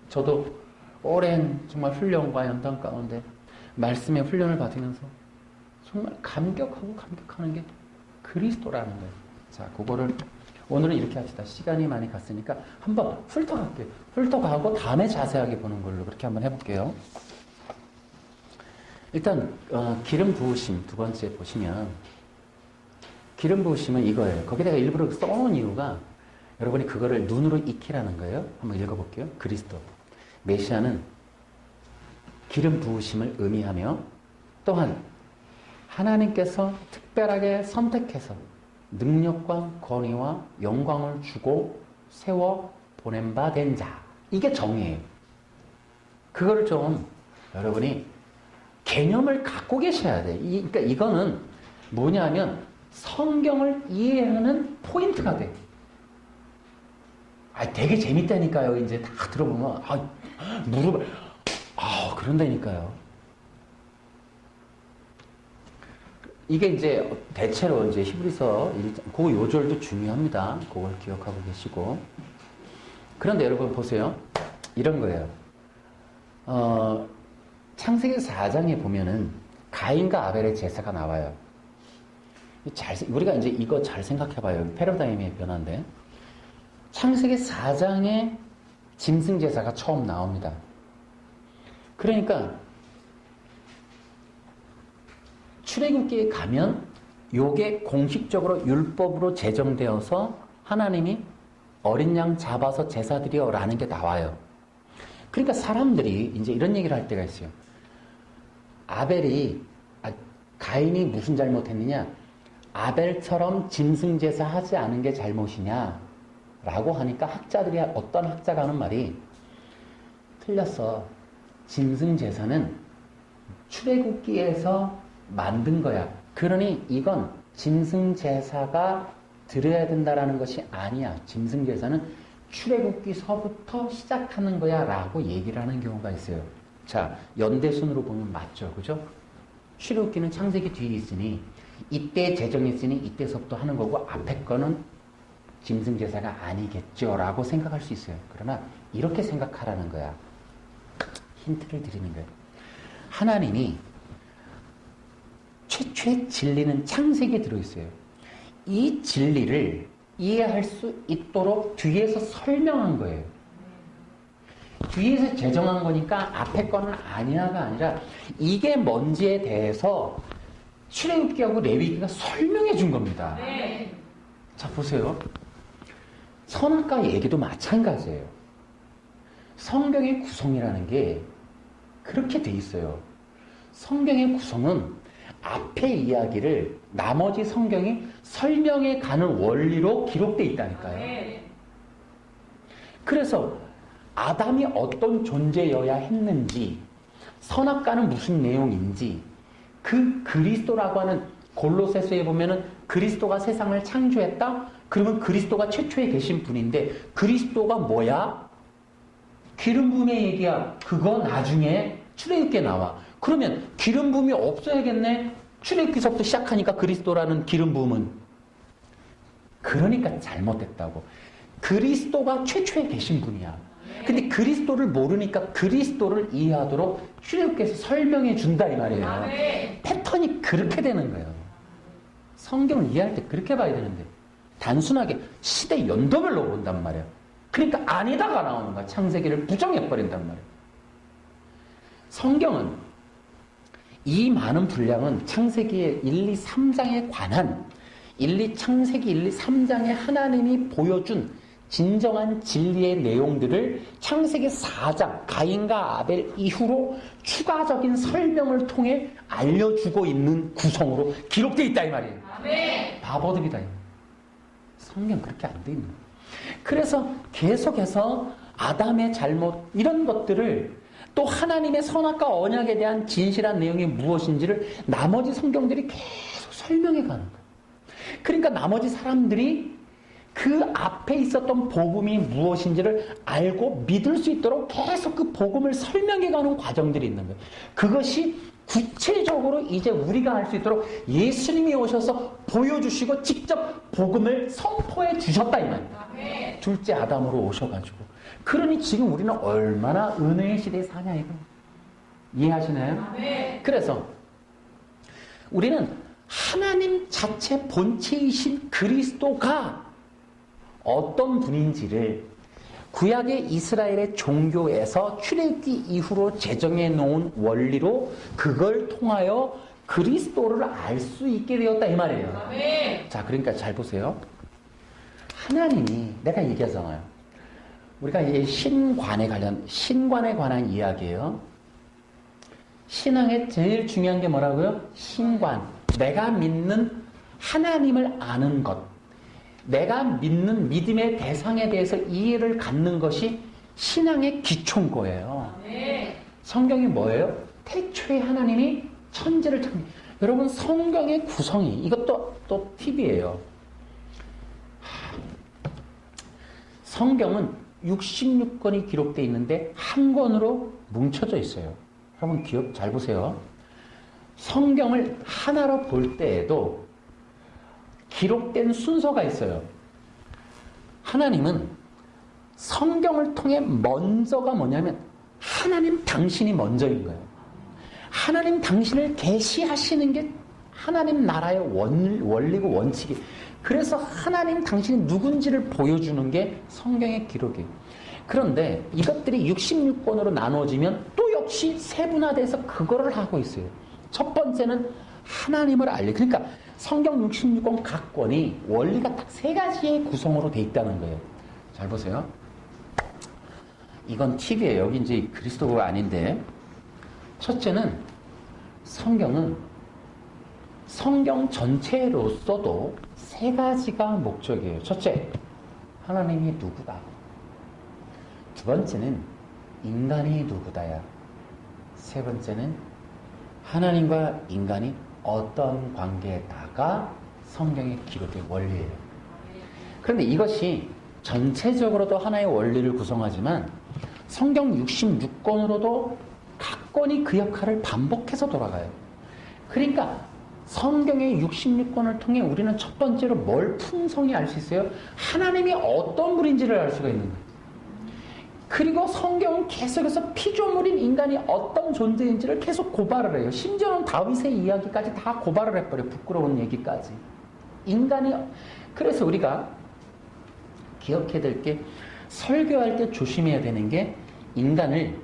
저도 오랜 정말 훈련과 연단 가운데 말씀의 훈련을 받으면서 정말 감격하는 게 그리스도라는 거예요. 자, 그거를 오늘은 이렇게 합시다. 시간이 많이 갔으니까 한번 훑어갈게요. 훑어가고 다음에 자세하게 보는 걸로 그렇게 한번 해볼게요. 일단 기름 부으심 두 번째 보시면 기름 부으심은 이거예요. 거기다가 일부러 써놓은 이유가 여러분이 그거를 눈으로 익히라는 거예요. 한번 읽어볼게요. 그리스도. 메시아는 기름 부으심을 의미하며 또한 하나님께서 특별하게 선택해서 능력과 권위와 영광을 주고 세워 보낸 바 된 자. 이게 정의예요. 그거를 좀 여러분이 개념을 갖고 계셔야 돼요. 그러니까 이거는 뭐냐면 성경을 이해하는 포인트가 돼요. 되게 재밌다니까요. 이제 다 들어보면 무릎을 그런다니까요. 이게 이제 대체로 이제 히브리서 1장, 그 요절도 중요합니다. 그걸 기억하고 계시고. 그런데 여러분 보세요. 이런 거예요. 창세기 4장에 보면은 가인과 아벨의 제사가 나와요. 우리가 이제 이거 잘 생각해봐요. 패러다임의 변화인데. 창세기 4장에 짐승 제사가 처음 나옵니다. 그러니까 출애굽기에 가면 요게 공식적으로 율법으로 제정되어서 하나님이 어린 양 잡아서 제사 드려라는 게 나와요. 그러니까 사람들이 이제 이런 얘기를 할 때가 있어요. 가인이 무슨 잘못했느냐? 아벨처럼 짐승 제사 하지 않은 게 잘못이냐? 라고 하니까 어떤 학자가 하는 말이 틀렸어. 짐승 제사는 출애굽기에서 만든 거야. 그러니 이건 짐승 제사가 드려야 된다라는 것이 아니야. 짐승 제사는 출애굽기서부터 시작하는 거야 라고 얘기를 하는 경우가 있어요. 자, 연대순으로 보면 맞죠. 그죠? 출애굽기는 창세기 뒤에 있으니 이때 제정했으니 이때서부터 하는 거고 앞에 거는 짐승 제사가 아니겠죠 라고 생각할 수 있어요. 그러나 이렇게 생각하라는 거야. 힌트를 드리는 거예요. 하나님이 최초의 진리는 창세기에 들어있어요. 이 진리를 이해할 수 있도록 뒤에서 설명한 거예요. 뒤에서 제정한 거니까 앞에 거는 아니야가 아니라 이게 뭔지에 대해서 출애굽기하고 레위기가 설명해 준 겁니다. 네. 자, 보세요. 선악과 얘기도 마찬가지예요. 성경의 구성이라는 게 그렇게 돼 있어요. 성경의 구성은 앞의 이야기를 나머지 성경이 설명해 가는 원리로 기록돼 있다니까요. 네. 그래서 아담이 어떤 존재여야 했는지, 선악과는 무슨 내용인지, 그 그리스도라고 하는 골로새서에 보면은 그리스도가 세상을 창조했다? 그러면 그리스도가 최초에 계신 분인데 그리스도가 뭐야? 기름 부음의 얘기야. 그거 나중에 출애굽기에 나와. 그러면 기름 부음이 없어야겠네? 출애굽기서부터 시작하니까 그리스도라는 기름 부음은. 그러니까 잘못됐다고. 그리스도가 최초에 계신 분이야. 근데 그리스도를 모르니까 그리스도를 이해하도록 출애굽기에서 설명해 준다 이 말이에요. 패턴이 그렇게 되는 거예요. 성경을 이해할 때 그렇게 봐야 되는데 단순하게 시대 연도별로 본단 말이에요. 그러니까 아니다가 나오는 거야. 창세기를 부정해버린단 말이에요. 성경은 이 많은 분량은 창세기의 1, 2, 3장에 관한 창세기 1, 2, 3장에 하나님이 보여준 진정한 진리의 내용들을 창세기 4장 가인과 아벨 이후로 추가적인 설명을 통해 알려주고 있는 구성으로 기록되어 있다 이 말이에요. 아멘. 바보들이다. 성경 그렇게 안 돼 있는 거예요. 그래서 계속해서 아담의 잘못 이런 것들을 또 하나님의 선악과 언약에 대한 진실한 내용이 무엇인지를 나머지 성경들이 계속 설명해 가는 거예요. 그러니까 나머지 사람들이 그 앞에 있었던 복음이 무엇인지를 알고 믿을 수 있도록 계속 그 복음을 설명해가는 과정들이 있는 거예요. 그것이 구체적으로 이제 우리가 할 수 있도록 예수님이 오셔서 보여주시고 직접 복음을 선포해 주셨다 이 말이에요. 둘째 아담으로 오셔가지고. 그러니 지금 우리는 얼마나 은혜의 시대에 사냐 이거. 이해하시나요? 그래서 우리는 하나님 자체 본체이신 그리스도가 어떤 분인지를 구약의 이스라엘의 종교에서 출애굽기 이후로 제정해 놓은 원리로 그걸 통하여 그리스도를 알 수 있게 되었다 이 말이에요. 자, 그러니까 잘 보세요. 하나님이 내가 얘기하잖아요. 우리가 이제 신관에 관한 이야기예요. 신앙의 제일 중요한 게 뭐라고요? 신관. 내가 믿는 하나님을 아는 것. 내가 믿는 믿음의 대상에 대해서 이해를 갖는 것이 신앙의 기초인 거예요. 성경이 뭐예요? 태초에 하나님이 천지를 창조. 여러분 성경의 구성이 이것도 또 팁이에요. 성경은 66권이 기록되어 있는데 한 권으로 뭉쳐져 있어요. 여러분 기억 잘 보세요. 성경을 하나로 볼 때에도 기록된 순서가 있어요. 하나님은 성경을 통해 먼저가 뭐냐면 하나님 당신이 먼저인 거예요. 하나님 당신을 계시하시는 게 하나님 나라의 원리고 원칙이. 그래서 하나님 당신이 누군지를 보여주는 게 성경의 기록이에요. 그런데 이것들이 66권으로 나눠지면 또 역시 세분화돼서 그거를 하고 있어요. 첫 번째는 하나님을 알려. 그러니까 성경 66권 각 권이 원리가 딱 세 가지의 구성으로 돼 있다는 거예요. 잘 보세요. 이건 팁이에요. 여기 이제 그리스도가 아닌데. 첫째는 성경은 성경 전체로서도 세 가지가 목적이에요. 첫째, 하나님이 누구다. 두 번째는 인간이 누구다야. 세 번째는 하나님과 인간이 어떤 관계에다가 성경에 기록된 원리예요. 그런데 이것이 전체적으로도 하나의 원리를 구성하지만 성경 66권으로도 각 권이 그 역할을 반복해서 돌아가요. 그러니까 성경의 66권을 통해 우리는 첫 번째로 뭘 풍성히 알 수 있어요? 하나님이 어떤 분인지를 알 수가 있는 거예요. 그리고 성경은 계속해서 피조물인 인간이 어떤 존재인지를 계속 고발을 해요. 심지어는 다윗의 이야기까지 다 고발을 해버려요. 부끄러운 얘기까지. 인간이, 그래서 우리가 기억해야 될 게, 설교할 때 조심해야 되는 게, 인간을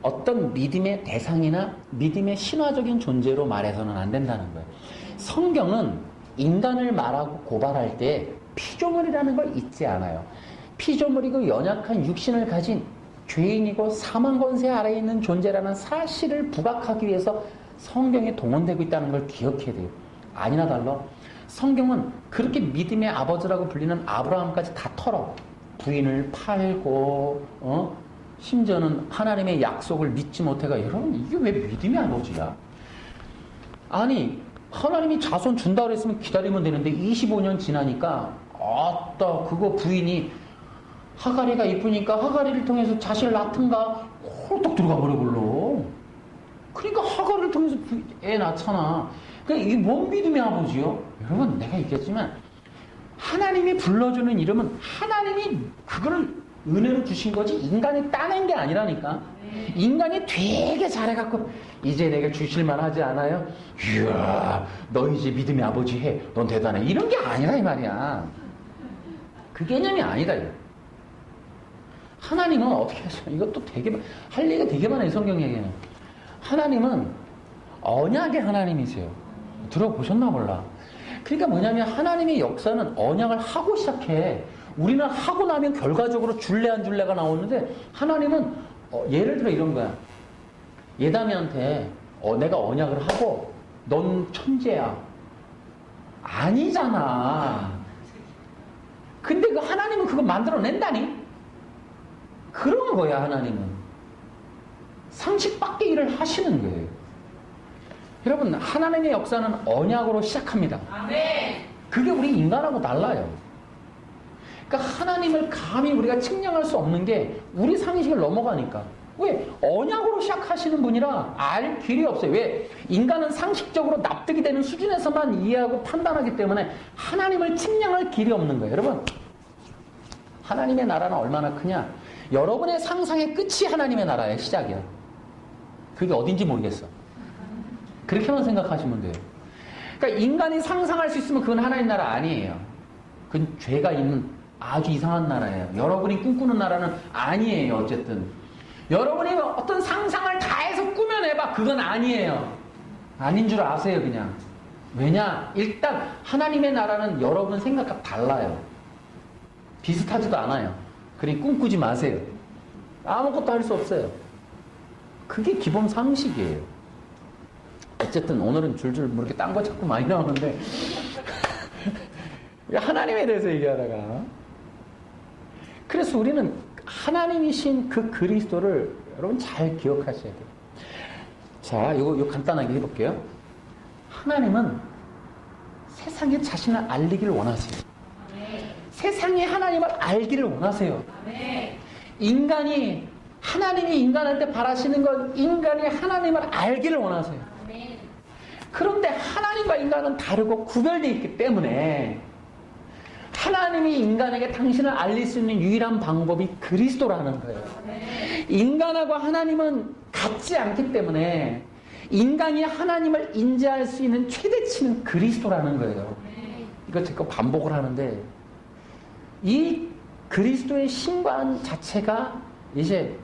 어떤 믿음의 대상이나 믿음의 신화적인 존재로 말해서는 안 된다는 거예요. 성경은 인간을 말하고 고발할 때 피조물이라는 걸 잊지 않아요. 피조물이고 연약한 육신을 가진 죄인이고 사망 권세 아래에 있는 존재라는 사실을 부각하기 위해서 성경에 동원되고 있다는 걸 기억해야 돼요. 아니나 달라 성경은 그렇게 믿음의 아버지라고 불리는 아브라함까지 다 털어. 부인을 팔고 심지어는 하나님의 약속을 믿지 못해가, 여러분 이게 왜 믿음의 아버지야? 아니 하나님이 자손 준다고 그랬으면 기다리면 되는데 25년 지나니까 아따 그거 부인이 하가리가 이쁘니까 하가리를 통해서 자식을 낳든가 홀떡 들어가 버려 불러. 그러니까 하가리를 통해서 애 낳잖아. 그러니까 이게 뭔 믿음의 아버지요? 여러분 내가 얘기했지만 하나님이 불러주는 이름은 하나님이 그거를 은혜로 주신 거지 인간이 따낸 게 아니라니까. 인간이 되게 잘해갖고 이제 내가 주실만 하지 않아요? 이야 너 이제 믿음의 아버지 해. 넌 대단해. 이런 게 아니라 이 말이야. 그 개념이 아니다. 하나님은 어떻게 하죠? 이것도 되게 할 얘기가 되게 많아요. 성경 얘기는. 하나님은 언약의 하나님이세요. 들어보셨나 몰라. 그러니까 뭐냐면 하나님의 역사는 언약을 하고 시작해. 우리는 하고 나면 결과적으로 줄래 안 줄래가 나오는데 하나님은 예를 들어 이런 거야. 예담이한테 내가 언약을 하고 넌 천재야. 아니잖아. 근데 그 하나님은 그거 만들어낸다니? 그런 거야 하나님은. 상식 밖의 일을 하시는 거예요. 여러분 하나님의 역사는 언약으로 시작합니다. 아멘. 그게 우리 인간하고 달라요. 그러니까 하나님을 감히 우리가 측량할 수 없는 게 우리 상식을 넘어가니까. 왜? 언약으로 시작하시는 분이라 알 길이 없어요. 왜? 인간은 상식적으로 납득이 되는 수준에서만 이해하고 판단하기 때문에 하나님을 측량할 길이 없는 거예요. 여러분 하나님의 나라는 얼마나 크냐? 여러분의 상상의 끝이 하나님의 나라의 시작이야. 그게 어딘지 모르겠어. 그렇게만 생각하시면 돼요. 그러니까 인간이 상상할 수 있으면 그건 하나님 나라 아니에요. 그건 죄가 있는 아주 이상한 나라예요. 여러분이 꿈꾸는 나라는 아니에요. 어쨌든 여러분이 어떤 상상을 다해서 꾸며내봐. 그건 아니에요. 아닌 줄 아세요 그냥. 왜냐? 일단 하나님의 나라는 여러분 생각과 달라요. 비슷하지도 않아요. 그러니 꿈꾸지 마세요. 아무것도 할 수 없어요. 그게 기본 상식이에요. 어쨌든 오늘은 줄줄 뭐 이렇게 딴 거 자꾸 많이 나오는데 하나님에 대해서 얘기하다가, 그래서 우리는 하나님이신 그 그리스도를 여러분 잘 기억하셔야 돼요. 자, 이거 간단하게 해볼게요. 하나님은 세상에 자신을 알리기를 원하세요. 세상이 하나님을 알기를 원하세요. 인간이 하나님이 인간한테 바라시는 건 인간이 하나님을 알기를 원하세요. 그런데 하나님과 인간은 다르고 구별되어 있기 때문에 하나님이 인간에게 당신을 알릴 수 있는 유일한 방법이 그리스도라는 거예요. 인간하고 하나님은 같지 않기 때문에 인간이 하나님을 인지할 수 있는 최대치는 그리스도라는 거예요. 이거 제가 반복을 하는데 이 그리스도의 신관 자체가 이제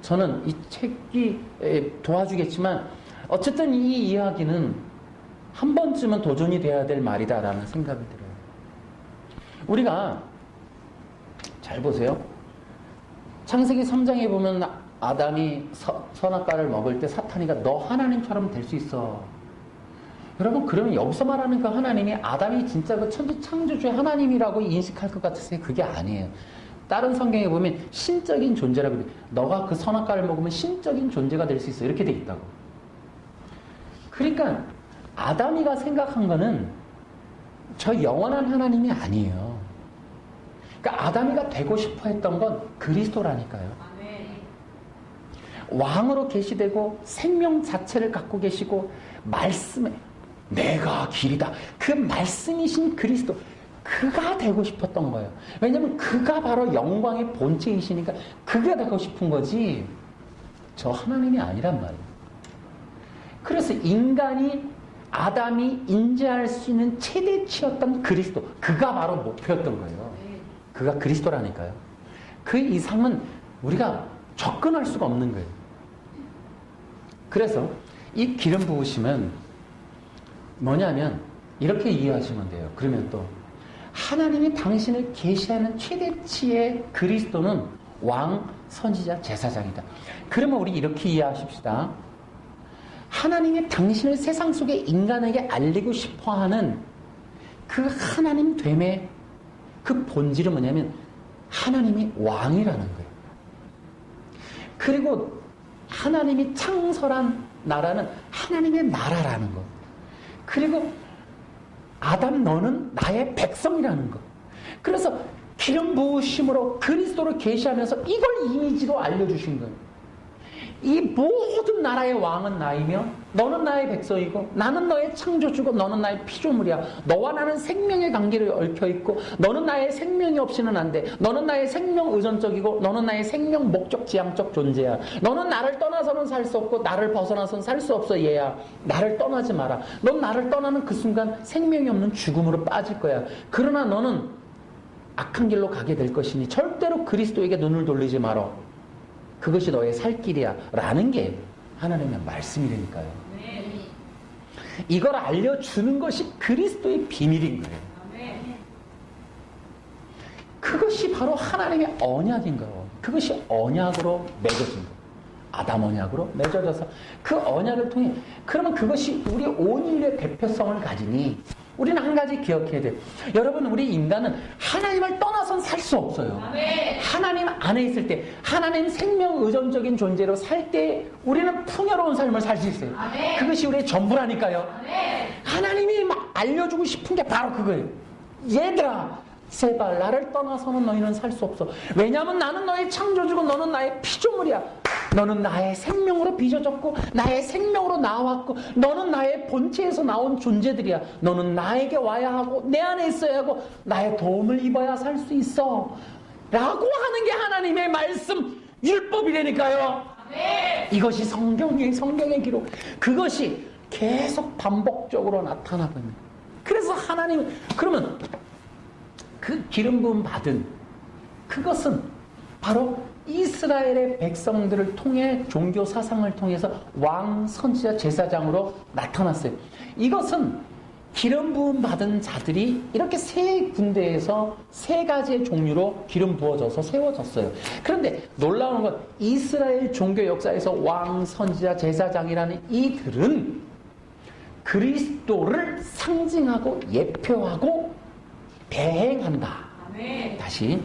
저는 이 책이 도와주겠지만 어쨌든 이 이야기는 한 번쯤은 도전이 돼야 될 말이다라는 생각이 들어요. 우리가 잘 보세요. 창세기 3장에 보면 아담이 선악과를 먹을 때 사탄이가 너 하나님처럼 될 수 있어. 여러분 그러면 여기서 말하는 그 하나님이 아담이 진짜 그 천지 창조주의 하나님이라고 인식할 것 같으세요? 그게 아니에요. 다른 성경에 보면 신적인 존재라고 돼. 너가 그 선악과를 먹으면 신적인 존재가 될 수 있어. 이렇게 돼 있다고. 그러니까 아담이가 생각한 거는 저 영원한 하나님이 아니에요. 그러니까 아담이가 되고 싶어 했던 건 그리스도라니까요. 왕으로 계시되고 생명 자체를 갖고 계시고 말씀에 내가 길이다. 그 말씀이신 그리스도. 그가 되고 싶었던 거예요. 왜냐하면 그가 바로 영광의 본체이시니까 그가 되고 싶은 거지 저 하나님이 아니란 말이에요. 그래서 인간이 아담이 인지할 수 있는 최대치였던 그리스도, 그가 바로 목표였던 거예요. 그가 그리스도라니까요. 그 이상은 우리가 접근할 수가 없는 거예요. 그래서 이 기름 부으심은 뭐냐면 이렇게 이해하시면 돼요. 그러면 또 하나님이 당신을 계시하는 최대치의 그리스도는 왕, 선지자, 제사장이다. 그러면 우리 이렇게 이해하십시다. 하나님이 당신을 세상 속에 인간에게 알리고 싶어하는 그 하나님 됨의 그 본질은 뭐냐면 하나님이 왕이라는 거예요. 그리고 하나님이 창설한 나라는 하나님의 나라라는 것. 그리고 아담 너는 나의 백성이라는 것. 그래서 기름 부으심으로 그리스도를 계시하면서 이걸 이미지로 알려주신 거예요. 이 모든 나라의 왕은 나이며 너는 나의 백성이고 나는 너의 창조주고 너는 나의 피조물이야. 너와 나는 생명의 관계를 얽혀있고 너는 나의 생명이 없이는 안 돼. 너는 나의 생명 의존적이고 너는 나의 생명 목적 지향적 존재야. 너는 나를 떠나서는 살 수 없고 나를 벗어나서는 살 수 없어 얘야. 나를 떠나지 마라. 넌 나를 떠나는 그 순간 생명이 없는 죽음으로 빠질 거야. 그러나 너는 악한 길로 가게 될 것이니 절대로 그리스도에게 눈을 돌리지 마라. 그것이 너의 살 길이야 라는 게 하나님의 말씀이니까요. 이걸 알려주는 것이 그리스도의 비밀인 거예요. 그것이 바로 하나님의 언약인 거예요. 그것이 언약으로 맺어진 거예요. 아담 언약으로 맺어져서 그 언약을 통해 그러면 그것이 우리 온 인류의 대표성을 가지니 우리는 한 가지 기억해야 돼요. 여러분 우리 인간은 하나님을 떠나선 살 수 없어요. 하나님 안에 있을 때 하나님 생명 의존적인 존재로 살 때 우리는 풍요로운 삶을 살 수 있어요. 그것이 우리의 전부라니까요. 하나님이 막 알려주고 싶은 게 바로 그거예요. 얘들아 제발 나를 떠나서는 너희는 살 수 없어. 왜냐하면 나는 너의 창조주고 너는 나의 피조물이야. 너는 나의 생명으로 빚어졌고 나의 생명으로 나왔고 너는 나의 본체에서 나온 존재들이야. 너는 나에게 와야 하고 내 안에 있어야 하고 나의 도움을 입어야 살 수 있어 라고 하는 게 하나님의 말씀 율법이라니까요. 이것이 성경의 기록. 그것이 계속 반복적으로 나타나고 있는. 그래서 하나님 그러면 그 기름 부음 받은 그것은 바로 이스라엘의 백성들을 통해 종교 사상을 통해서 왕, 선지자, 제사장으로 나타났어요. 이것은 기름 부음 받은 자들이 이렇게 세 군데에서 세 가지의 종류로 기름 부어져서 세워졌어요. 그런데 놀라운 건 이스라엘 종교 역사에서 왕, 선지자, 제사장이라는 이들은 그리스도를 상징하고 예표하고 대행한다. 다시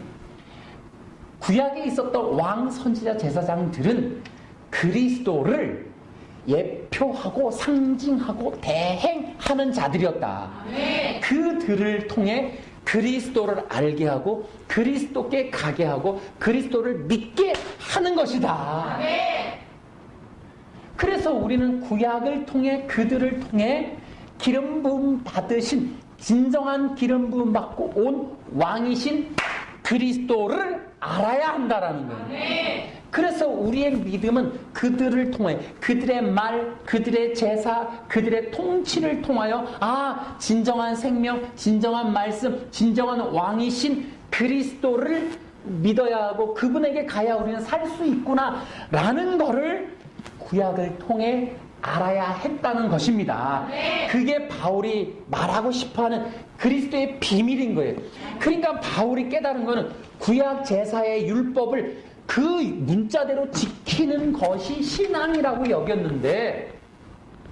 구약에 있었던 왕, 선지자, 제사장들은 그리스도를 예표하고 상징하고 대행하는 자들이었다. 그들을 통해 그리스도를 알게 하고 그리스도께 가게 하고 그리스도를 믿게 하는 것이다. 그래서 우리는 구약을 통해 그들을 통해 기름 부음 받으신 진정한 기름 부음 받고 온 왕이신 그리스도를 알아야 한다라는 거예요. 그래서 우리의 믿음은 그들을 통해 그들의 말, 그들의 제사, 그들의 통치를 통하여 진정한 생명, 진정한 말씀, 진정한 왕이신 그리스도를 믿어야 하고 그분에게 가야 우리는 살 수 있구나 라는 거를 구약을 통해 알아야 했다는 것입니다. 그게 바울이 말하고 싶어하는 그리스도의 비밀인 거예요. 그러니까 바울이 깨달은 거는 구약 제사의 율법을 그 문자대로 지키는 것이 신앙이라고 여겼는데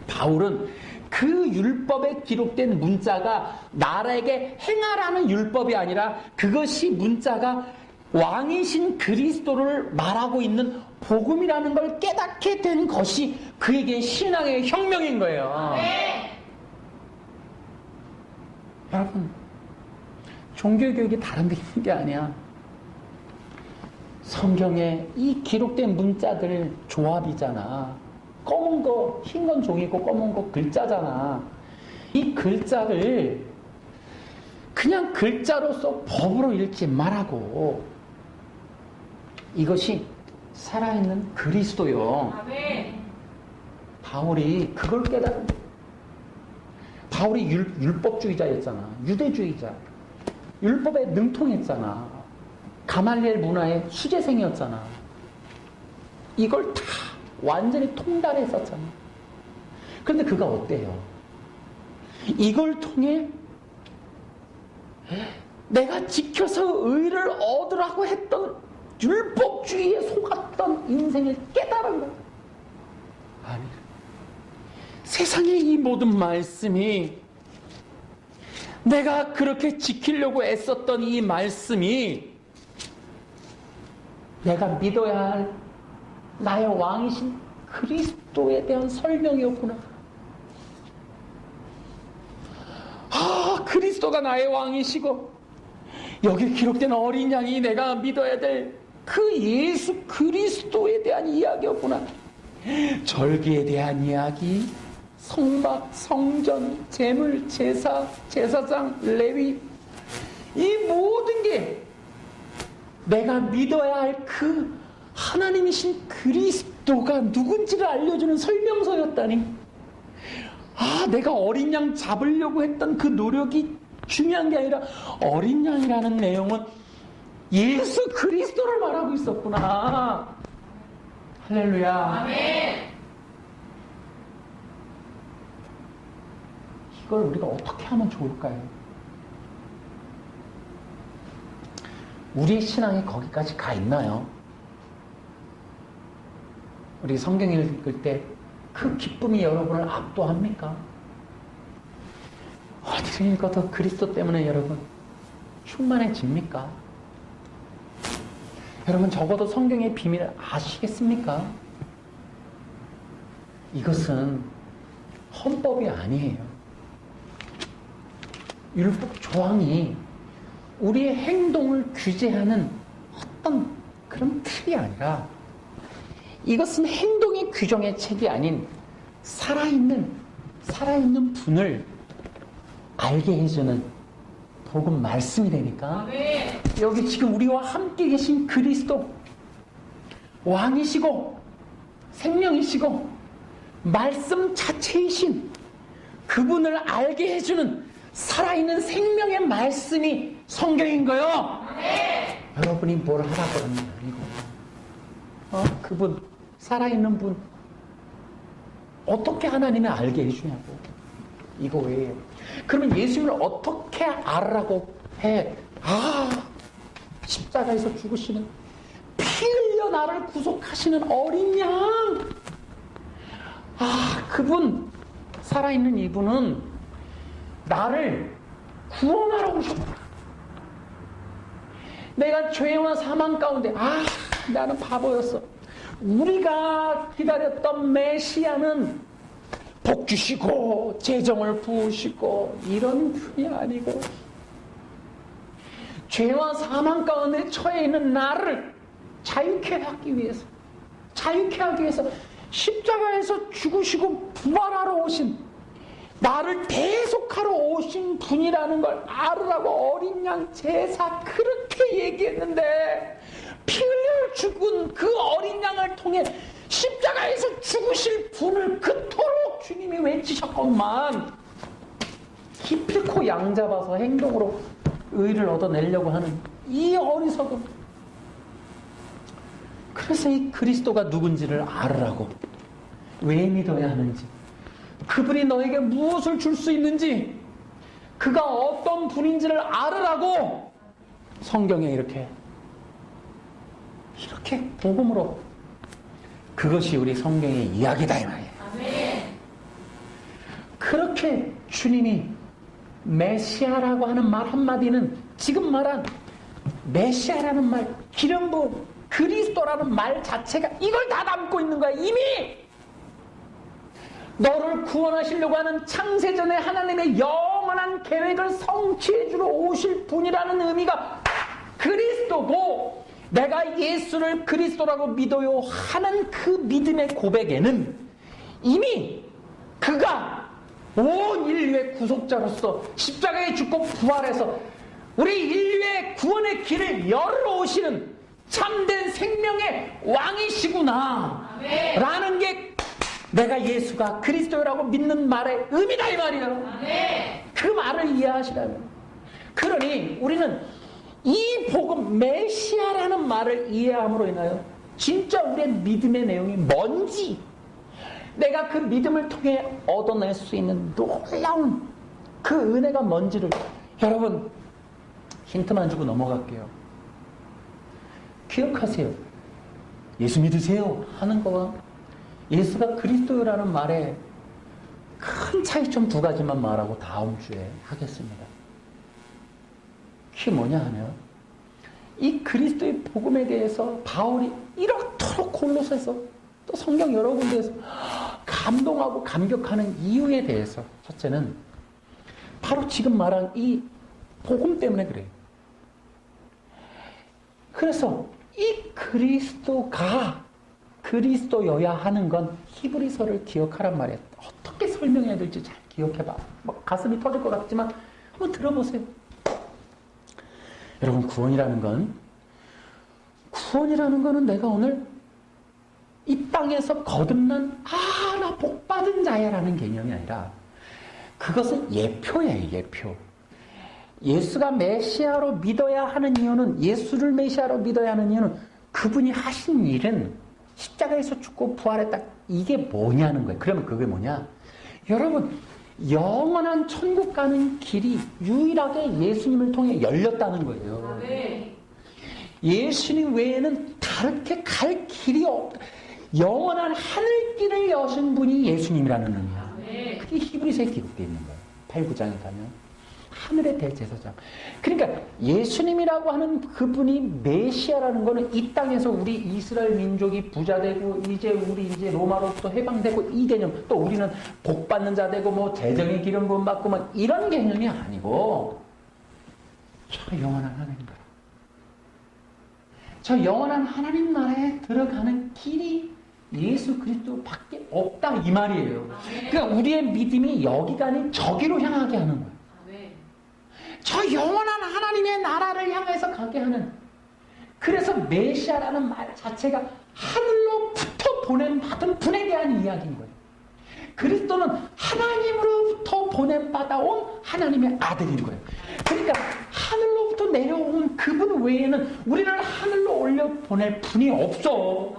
바울은 그 율법에 기록된 문자가 나라에게 행하라는 율법이 아니라 그것이 문자가 왕이신 그리스도를 말하고 있는 복음이라는 걸 깨닫게 된 것이 그에게 신앙의 혁명인 거예요. 여러분, 종교교육이 다른 데 있는 게 아니야. 성경에 이 기록된 문자들 조합이잖아. 검은 거, 흰 건 종이고 검은 거 글자잖아. 이 글자를 그냥 글자로서 법으로 읽지 말라고. 이것이 살아있는 그리스도요. 바울이 그걸 깨달은 거예요. 바울이 율법주의자였잖아. 유대주의자. 율법에 능통했잖아. 가말리엘 문화의 수재생이었잖아. 이걸 다 완전히 통달했었잖아. 그런데 그가 어때요? 이걸 통해 내가 지켜서 의를 얻으라고 했던 율법주의에 속았던 인생을 깨달은 거야. 아니, 세상의 이 모든 말씀이, 내가 그렇게 지키려고 애썼던 이 말씀이 내가 믿어야 할 나의 왕이신 그리스도에 대한 설명이었구나. 아, 그리스도가 나의 왕이시고 여기 기록된 어린 양이 내가 믿어야 될 그 예수 그리스도에 대한 이야기였구나. 절기에 대한 이야기, 성막, 성전, 제물, 제사, 제사장, 레위, 이 모든 게 내가 믿어야 할 그 하나님이신 그리스도가 누군지를 알려주는 설명서였다니. 아, 내가 어린 양 잡으려고 했던 그 노력이 중요한 게 아니라 어린 양이라는 내용은 예수 그리스도를 말하고 있었구나. 할렐루야. 아멘. 이걸 우리가 어떻게 하면 좋을까요? 우리의 신앙이 거기까지 가 있나요? 우리 성경 읽을 때 그 기쁨이 여러분을 압도합니까? 어디를 읽어도 그리스도 때문에 여러분 충만해집니까? 여러분 적어도 성경의 비밀을 아시겠습니까? 이것은 헌법이 아니에요. 율법 조항이 우리의 행동을 규제하는 어떤 그런 틀이 아니라, 이것은 행동의 규정의 책이 아닌 살아있는 분을 알게 해주는 복음 말씀이 되니까, 여기 지금 우리와 함께 계신 그리스도, 왕이시고 생명이시고 말씀 자체이신 그분을 알게 해주는 살아있는 생명의 말씀이 성경인 거요. 여러분이 뭘 하라고 하는 게 아니고, 그분, 살아있는 분, 어떻게 하나님이 알게 해주냐고. 이거 왜요? 그러면 예수님을 어떻게 알으라고 해? 십자가에서 죽으시는, 피 흘려 나를 구속하시는 어린 양. 그분, 살아있는 이분은 나를 구원하러 오셨구나. 내가 죄와 사망 가운데, 나는 바보였어. 우리가 기다렸던 메시아는 복 주시고 재정을 부으시고 이런 분이 아니고, 죄와 사망 가운데 처해 있는 나를 자유케 하기 위해서 십자가에서 죽으시고 부활하러 오신, 나를 대속하러 오신 분이라는 걸 알으라고 어린 양 제사 그렇게 얘기했는데, 피 흘려 죽은 그 어린 양을 통해 십자가에서 죽으실 분을 그토록 주님이 외치셨건만, 기필코 양 잡아서 행동으로 의를 얻어내려고 하는 이 어리석음. 그래서 이 그리스도가 누군지를 알으라고, 왜 믿어야 하는지, 그분이 너에게 무엇을 줄 수 있는지, 그가 어떤 분인지를 알으라고 성경에 이렇게 복음으로, 그것이 우리 성경의 이야기다 이 말이에요. 아멘. 그렇게 주님이 메시아라고 하는 말 한마디는, 지금 말한 메시아라는 말, 기름 부은 그리스도라는 말 자체가 이걸 다 담고 있는 거야. 이미 너를 구원하시려고 하는 창세전에 하나님의 영원한 계획을 성취해 주러 오실 분이라는 의미가 그리스도고, 내가 예수를 그리스도라고 믿어요 하는 그 믿음의 고백에는 이미 그가 온 인류의 구속자로서 십자가에 죽고 부활해서 우리 인류의 구원의 길을 열어 오시는 참된 생명의 왕이시구나 아멘. 라는 게 내가 예수가 그리스도라고 믿는 말의 의미다 이 말이에요. 아멘. 그 말을 이해하시라면, 그러니 우리는 이 복음 메시아라는 말을 이해함으로 인하여 진짜 우리의 믿음의 내용이 뭔지, 내가 그 믿음을 통해 얻어낼 수 있는 놀라운 그 은혜가 뭔지를, 여러분 힌트만 주고 넘어갈게요. 기억하세요. 예수 믿으세요 하는 거와 예수가 그리스도라는 말에 큰 차이점 두 가지만 말하고 다음 주에 하겠습니다. 그게 뭐냐 하면, 이 그리스도의 복음에 대해서 바울이 이렇도록 골로새서 또 성경 여러 군데에서 감동하고 감격하는 이유에 대해서, 첫째는 바로 지금 말한 이 복음 때문에 그래요. 그래서 이 그리스도가 그리스도여야 하는 건 히브리서를 기억하란 말이에요. 어떻게 설명해야 될지 잘 기억해봐. 뭐 가슴이 터질 것 같지만 한번 들어보세요. 여러분, 구원이라는 거는 내가 오늘 이 땅에서 거듭난 나 복받은 자야라는 개념이 아니라, 그것은 예표예요. 예표. 예수가 메시아로 믿어야 하는 이유는, 예수를 메시아로 믿어야 하는 이유는 그분이 하신 일은 십자가에서 죽고 부활했다, 이게 뭐냐는 거예요. 그러면 그게 뭐냐? 여러분, 영원한 천국 가는 길이 유일하게 예수님을 통해 열렸다는 거예요. 예수님 외에는 다르게 갈 길이 없다. 영원한 하늘길을 여신 분이 예수님이라는 의미야. 그게 히브리서에 기록되어 있는 거예요. 8, 9장에 가면 하늘의 대제사장. 그러니까 예수님이라고 하는 그분이 메시아라는 거는 이 땅에서 우리 이스라엘 민족이 부자 되고 이제 로마로부터 해방되고 이 개념, 또 우리는 복받는 자 되고 뭐 재정의 기름 부음 받고 막 이런 개념이 아니고, 저 영원한 하나님 나라, 저 영원한 하나님 나라에 들어가는 길이 예수 그리스도밖에 없다 이 말이에요. 그러니까 우리의 믿음이 여기가 아닌 저기로 향하게 하는 거예요. 저 영원한 하나님의 나라를 향해서 가게 하는, 그래서 메시아라는 말 자체가 하늘로부터 보냄받은 분에 대한 이야기인 거예요. 그리스도는 하나님으로부터 보냄받아온 하나님의 아들인 거예요. 그러니까 하늘로부터 내려온 그분 외에는 우리를 하늘로 올려 보낼 분이 없어.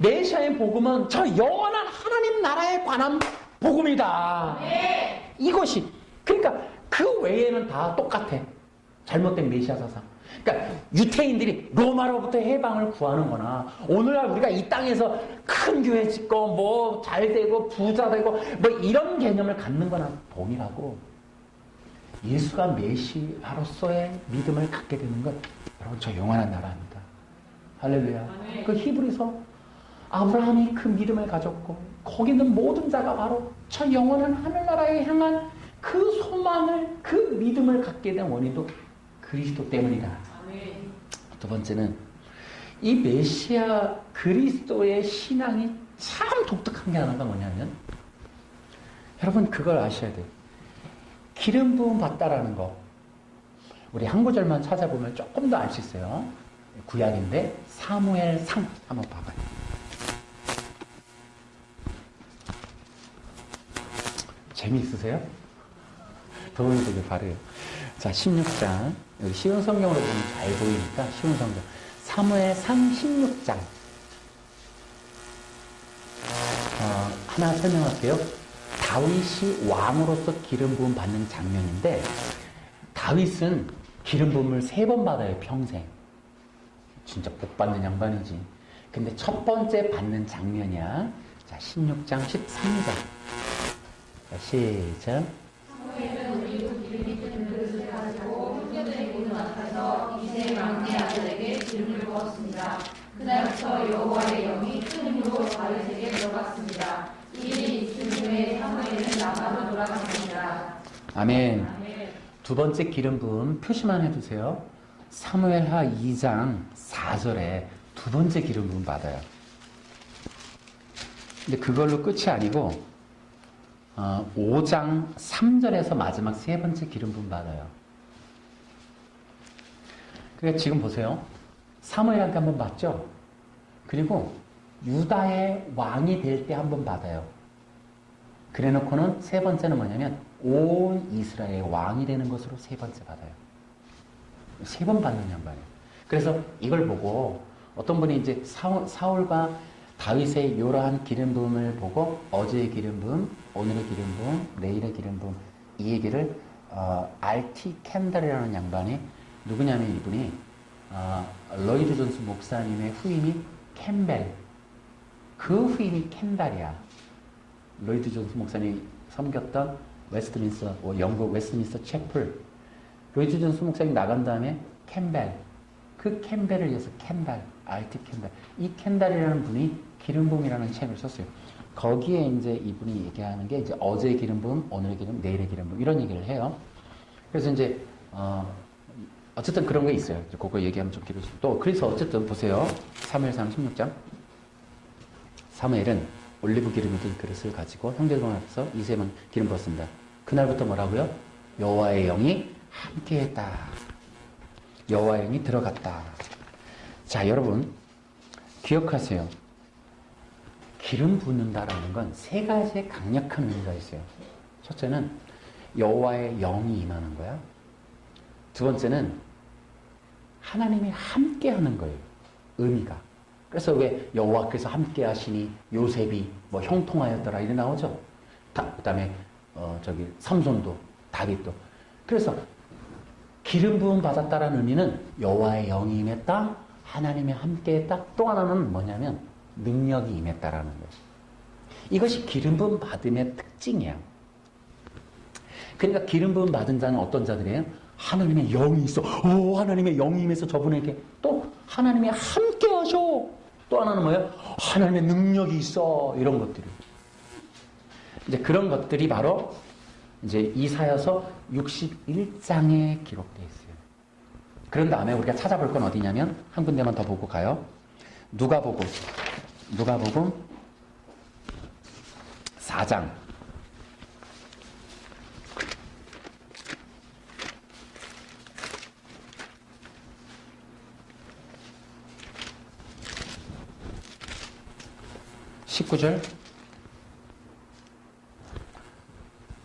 메시아의 복음은 저 영원한 하나님 나라에 관한 복음이다. 이것이, 그러니까 그 외에는 다 똑같아. 잘못된 메시아 사상. 그러니까 유태인들이 로마로부터 해방을 구하는 거나, 오늘날 우리가 이 땅에서 큰 교회 짓고 뭐 잘 되고 부자 되고 뭐 이런 개념을 갖는 거나 동일하고, 예수가 메시아로서의 믿음을 갖게 되는 건 여러분 저 영원한 나라입니다. 할렐루야. 그 히브리서, 아브라함이 그 믿음을 가졌고 거기 있는 모든 자가 바로 저 영원한 하늘나라에 향한 그 소망을, 그 믿음을 갖게 된 원인도 그리스도 때문이다. 두 번째는 이 메시아 그리스도의 신앙이 참 독특한 게 하나가 뭐냐면, 여러분 그걸 아셔야 돼요. 기름 부음 받다라는 거, 우리 한 구절만 찾아보면 조금 더 알 수 있어요. 구약인데 사무엘상 한번 봐봐요. 재미있으세요? 도움이 되길 바래요. 자, 16장. 여기 쉬운 성경으로 보면 잘 보이니까 쉬운 성경. 사무엘상 16장. 하나 설명할게요. 다윗이 왕으로서 기름 부음 받는 장면인데, 다윗은 기름 부음을 3번 받아요, 평생. 진짜 복 받는 양반이지. 근데 첫 번째 받는 장면이야. 자, 16장 13절. 자, 시작. 사무엘은 그리고 기름이 든 그릇을 가지고 흑뼈들의 모든 앞에서 이새의 막내 아들에게 기름을 부었습니다. 그날부터 여호와의 영이 큰 힘으로 다윗에게 들어갔습니다. 이 일이 있은 후에 사무엘은 라마로 돌아갔습니다. 아멘. 두 번째 기름 부음 표시만 해두세요. 사무엘하 2장 4절에 두 번째 기름 부음 받아요. 근데 그걸로 끝이 아니고 5장 3절에서 마지막 세 번째 기름 부음 받아요. 그러니까 지금 보세요. 사무엘한테 한번 받죠. 그리고 유다의 왕이 될 때 한번 받아요. 그래놓고는 세 번째는 뭐냐면 온 이스라엘의 왕이 되는 것으로 세 번째 받아요. 세 번 받는 양반이에요. 그래서 이걸 보고 어떤 분이 이제 사울과 다윗의 이러한 기름 부음을 보고 어제의 기름 부음, 오늘의 기름 부음, 내일의 기름 부음 이 얘기를 R.T. 캔달이라는 양반이 누구냐면 이분이 로이드 존스 목사님의 후임이 캠벨, 그 후임이 캔달이야. 로이드 존스 목사님이 섬겼던 웨스트민스터, 영국 웨스트민스터 채플. 로이드 존스 목사님이 나간 다음에 캠벨, 그 캠벨을 위해서 캔달, R.T. 캔달. 이 캔달이라는 분이 기름 부음이라는 책을 썼어요. 거기에 이제 이분이 얘기하는 게 이제 어제의 기름 부음, 오늘의 기름, 내일의 기름 부음 이런 얘기를 해요. 그래서 이제 어쨌든 그런 게 있어요. 그거 얘기하면 좀 길어지고 또 그래서 어쨌든 보세요. 사무엘상 16장. 사무엘은 올리브 기름이 든 그릇을 가지고 형제들 앞에서 이세만 기름 부었습니다. 그날부터 뭐라고요? 여호와의 영이 함께했다. 여호와의 영이 들어갔다. 자, 여러분 기억하세요. 기름 붓는다라는 건 세 가지의 강력한 의미가 있어요. 첫째는 여호와의 영이 임하는 거야. 두 번째는 하나님이 함께하는 거예요. 의미가. 그래서 왜 여호와께서 함께하시니 요셉이 뭐 형통하였더라 이래 나오죠. 그다음에 삼손도 다윗도. 그래서 기름 부음 받았다라는 의미는 여호와의 영이 임했다, 하나님이 함께했다. 또 하나는 뭐냐면 능력이 임했다라는 거예요. 이것이 기름 부음 받음의 특징이야. 그러니까 기름 부음 받은 자는 어떤 자들이에요? 하나님의 영이 있어. 하나님의 영이 임해서 저분에게 또 하나님이 함께 하셔. 또 하나는 뭐예요? 하나님의 능력이 있어. 이런 것들이. 이제 그런 것들이 바로 이제 이사야서 61장에 기록되어 있어요. 그런 다음에 우리가 찾아볼 건 어디냐면 한 군데만 더 보고 가요. 누가복음 4장. (19절)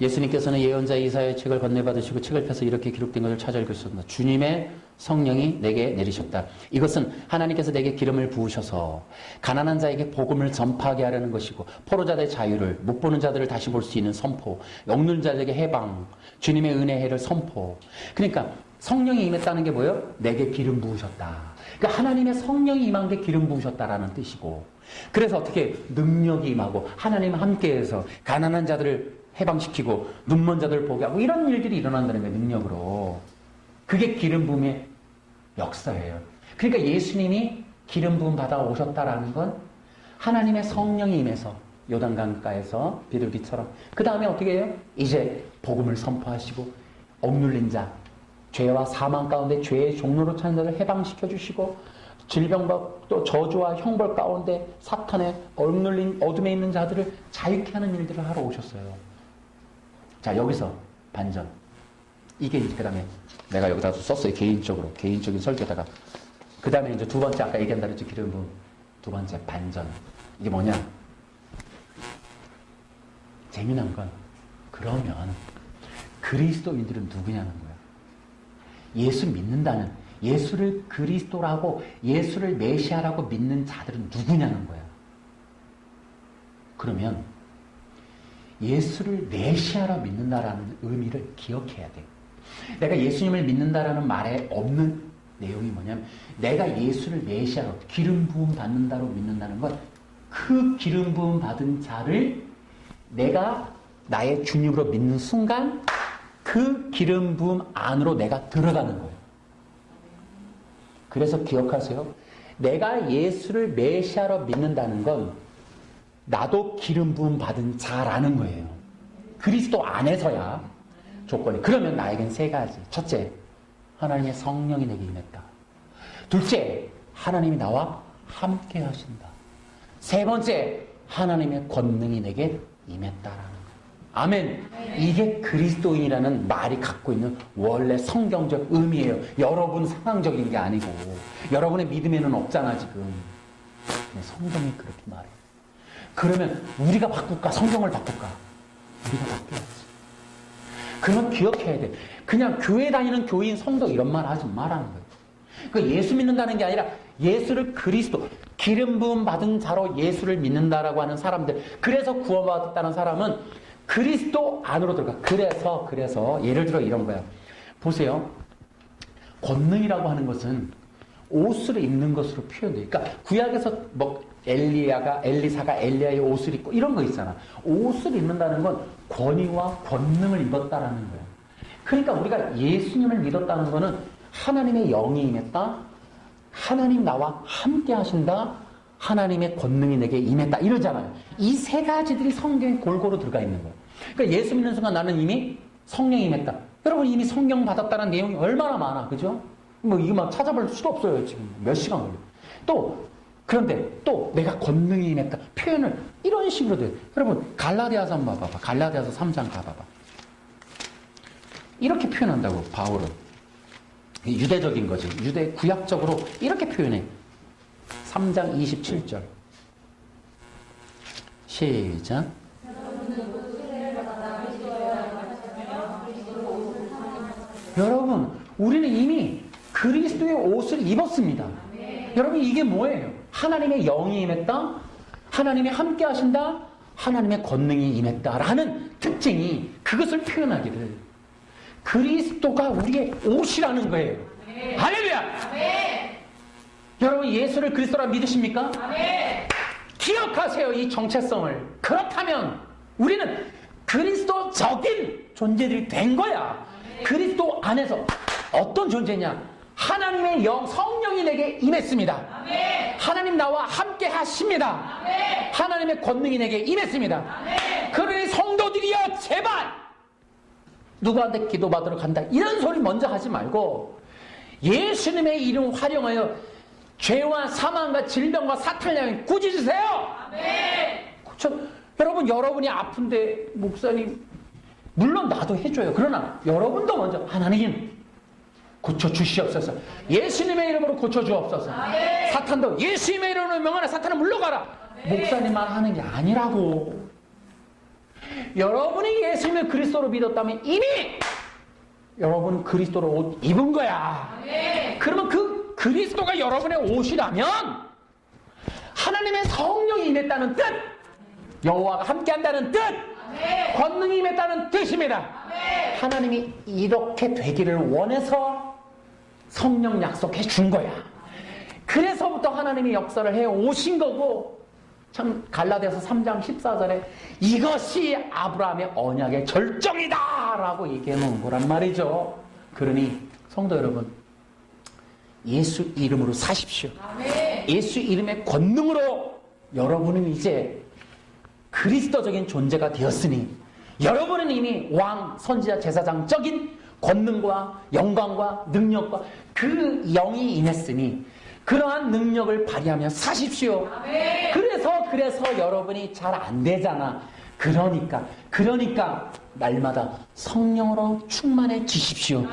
예수님께서는 예언자 이사야의 책을 건네받으시고 책을 펴서 이렇게 기록된 것을 찾아 읽으셨습니다. 주님의 성령이 내게 내리셨다. 이것은 하나님께서 내게 기름을 부으셔서 가난한 자에게 복음을 전파하게 하려는 것이고 포로자들의 자유를, 못 보는 자들을 다시 볼 수 있는 선포, 억눌린 자들에게 해방, 주님의 은혜의 해를 선포. 그러니까 성령이 임했다는 게 뭐예요? 내게 기름 부으셨다. 그러니까 하나님의 성령이 임한 게 기름 부으셨다라는 뜻이고, 그래서 어떻게 능력이 임하고 하나님 함께해서 가난한 자들을 해방시키고 눈먼 자들을 보게 하고 이런 일들이 일어난다는 거예요. 능력으로. 그게 기름 부음의 역사예요. 그러니까 예수님이 기름 부음 받아 오셨다라는 건 하나님의 성령이 임해서 요단강가에서 비둘기처럼 그 다음에 어떻게 해요? 이제 복음을 선포하시고 억눌린 자, 죄와 사망 가운데 죄의 종로로 찾는 자를 해방시켜 주시고 질병과 또 저주와 형벌 가운데 사탄의 억눌린 어둠에 있는 자들을 자유케 하는 일들을 하러 오셨어요. 자, 여기서 반전. 이게 이제 그 다음에 내가 여기다 썼어요. 개인적인 설교다가. 그 다음에 이제 두 번째, 아까 얘기한다 그랬죠. 기름 부음. 두 번째, 반전. 이게 뭐냐? 재미난 건, 그러면 그리스도인들은 누구냐는 거야. 예수 믿는다는, 예수를 그리스도라고, 예수를 메시아라고 믿는 자들은 누구냐는 거야. 그러면 예수를 메시아로 믿는다라는 의미를 기억해야 돼. 내가 예수님을 믿는다라는 말에 없는 내용이 뭐냐면 내가 예수를 메시아로 기름 부음 받는다로 믿는다는 건 그 기름 부음 받은 자를 내가 나의 주님으로 믿는 순간 그 기름 부음 안으로 내가 들어가는 거예요. 그래서 기억하세요. 내가 예수를 메시아로 믿는다는 건 나도 기름 부음 받은 자라는 거예요. 그리스도 안에서야 조건이. 그러면 나에겐 세 가지. 첫째, 하나님의 성령이 내게 임했다. 둘째, 하나님이 나와 함께 하신다. 세 번째, 하나님의 권능이 내게 임했다라는 거예요. 아멘. 이게 그리스도인이라는 말이 갖고 있는 원래 성경적 의미예요. 여러분 상황적인 게 아니고. 여러분의 믿음에는 없잖아 지금. 성경이 그렇게 말해요. 그러면 우리가 바꿀까? 성경을 바꿀까? 우리가 바뀌어야지. 그러면 기억해야 돼. 그냥 교회 다니는 교인 성도 이런 말 하지 말라는 거예요. 그 예수 믿는다는 게 아니라 예수를 그리스도, 기름 부음 받은 자로 예수를 믿는다라고 하는 사람들, 그래서 구원받았다는 사람은 그리스도 안으로 들어가. 그래서 예를 들어 이런 거야. 보세요. 권능이라고 하는 것은 옷을 입는 것으로 표현돼요. 그러니까 구약에서 뭐 엘리사가 엘리야의 옷을 입고 이런 거 있잖아. 옷을 입는다는 건 권위와 권능을 입었다라는 거야. 그러니까 우리가 예수님을 믿었다는 거는 하나님의 영이 임했다. 하나님 나와 함께 하신다. 하나님의 권능이 내게 임했다. 이러잖아요. 이 세 가지들이 성경에 골고루 들어가 있는 거예요. 그러니까 예수 믿는 순간 나는 이미 성령이 임했다. 여러분 이미 성령 받았다는 내용이 얼마나 많아. 그죠? 뭐 이거 막 찾아볼 수도 없어요. 지금 몇 시간 걸려. 그런데 또 내가 권능이 임했다. 표현을 이런 식으로 돼. 여러분 갈라디아서 한번 봐봐. 갈라디아서 3장 가봐봐. 이렇게 표현한다고 바울은. 유대적인 거지. 유대 구약적으로 이렇게 표현해. 3장 27절. 시작. 여러분, 우리는 이미 그리스도의 옷을 입었습니다. 여러분, 이게 뭐예요? 하나님의 영이 임했다. 하나님이 함께 하신다. 하나님의 권능이 임했다라는 특징이 그것을 표현하기를. 그리스도가 우리의 옷이라는 거예요. 할렐루야! 여러분 예수를 그리스도라 믿으십니까? 기억하세요, 이 정체성을. 그렇다면 우리는 그리스도적인 존재들이 된 거야. 그리스도 안에서 어떤 존재냐? 하나님의 영, 성령이 내게 임했습니다. 하나님 나와 함께 하십니다. 하나님의 권능이 내게 임했습니다. 그러니 성도들이여 제발 누구한테 기도받으러 간다 이런 소리 먼저 하지 말고 예수님의 이름 활용하여 죄와 사망과 질병과 사탄을 향해 꾸짖으세요. 여러분, 여러분이 아픈데 목사님 물론 나도 해줘요. 그러나 여러분도 먼저 하나님 고쳐주시옵소서. 예수님의 이름으로 고쳐주옵소서. 사탄도 예수님의 이름으로 명하라. 사탄은 물러가라. 목사님만 하는 게 아니라고. 여러분이 예수님을 그리스도로 믿었다면 이미 여러분 그리스도로 옷 입은 거야. 그러면 그 그리스도가 여러분의 옷이라면 하나님의 성령이 임했다는 뜻, 여호와가 함께한다는 뜻, 권능이 임했다는 뜻입니다. 하나님이 이렇게 되기를 원해서 성령 약속해 준 거야. 그래서부터 하나님이 역사를 해 오신 거고, 참 갈라디아서 3장 14절에 이것이 아브라함의 언약의 절정이다 라고 얘기해 놓은 거란 말이죠. 그러니 성도 여러분, 예수 이름으로 사십시오. 예수 이름의 권능으로 여러분은 이제 그리스도적인 존재가 되었으니 여러분은 이미 왕, 선지자, 제사장적인 권능과 영광과 능력과 그 영이 임했으니 그러한 능력을 발휘하며 사십시오. 그래서 여러분이 잘 안 되잖아. 그러니까 날마다 성령으로 충만해지십시오.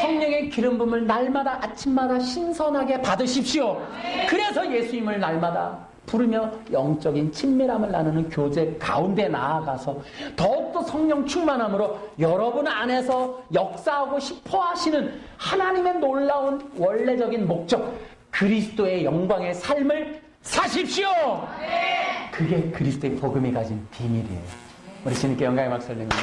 성령의 기름 부음을 날마다 아침마다 신선하게 받으십시오. 그래서 예수님을 날마다 부르며 영적인 친밀함을 나누는 교제 가운데 나아가서 더욱더 성령 충만함으로 여러분 안에서 역사하고 싶어 하시는 하나님의 놀라운 원래적인 목적, 그리스도의 영광의 삶을 사십시오. 그게 그리스도의 복음이 가진 비밀이에요. 우리 주님께 영광의 박수를 드립니다.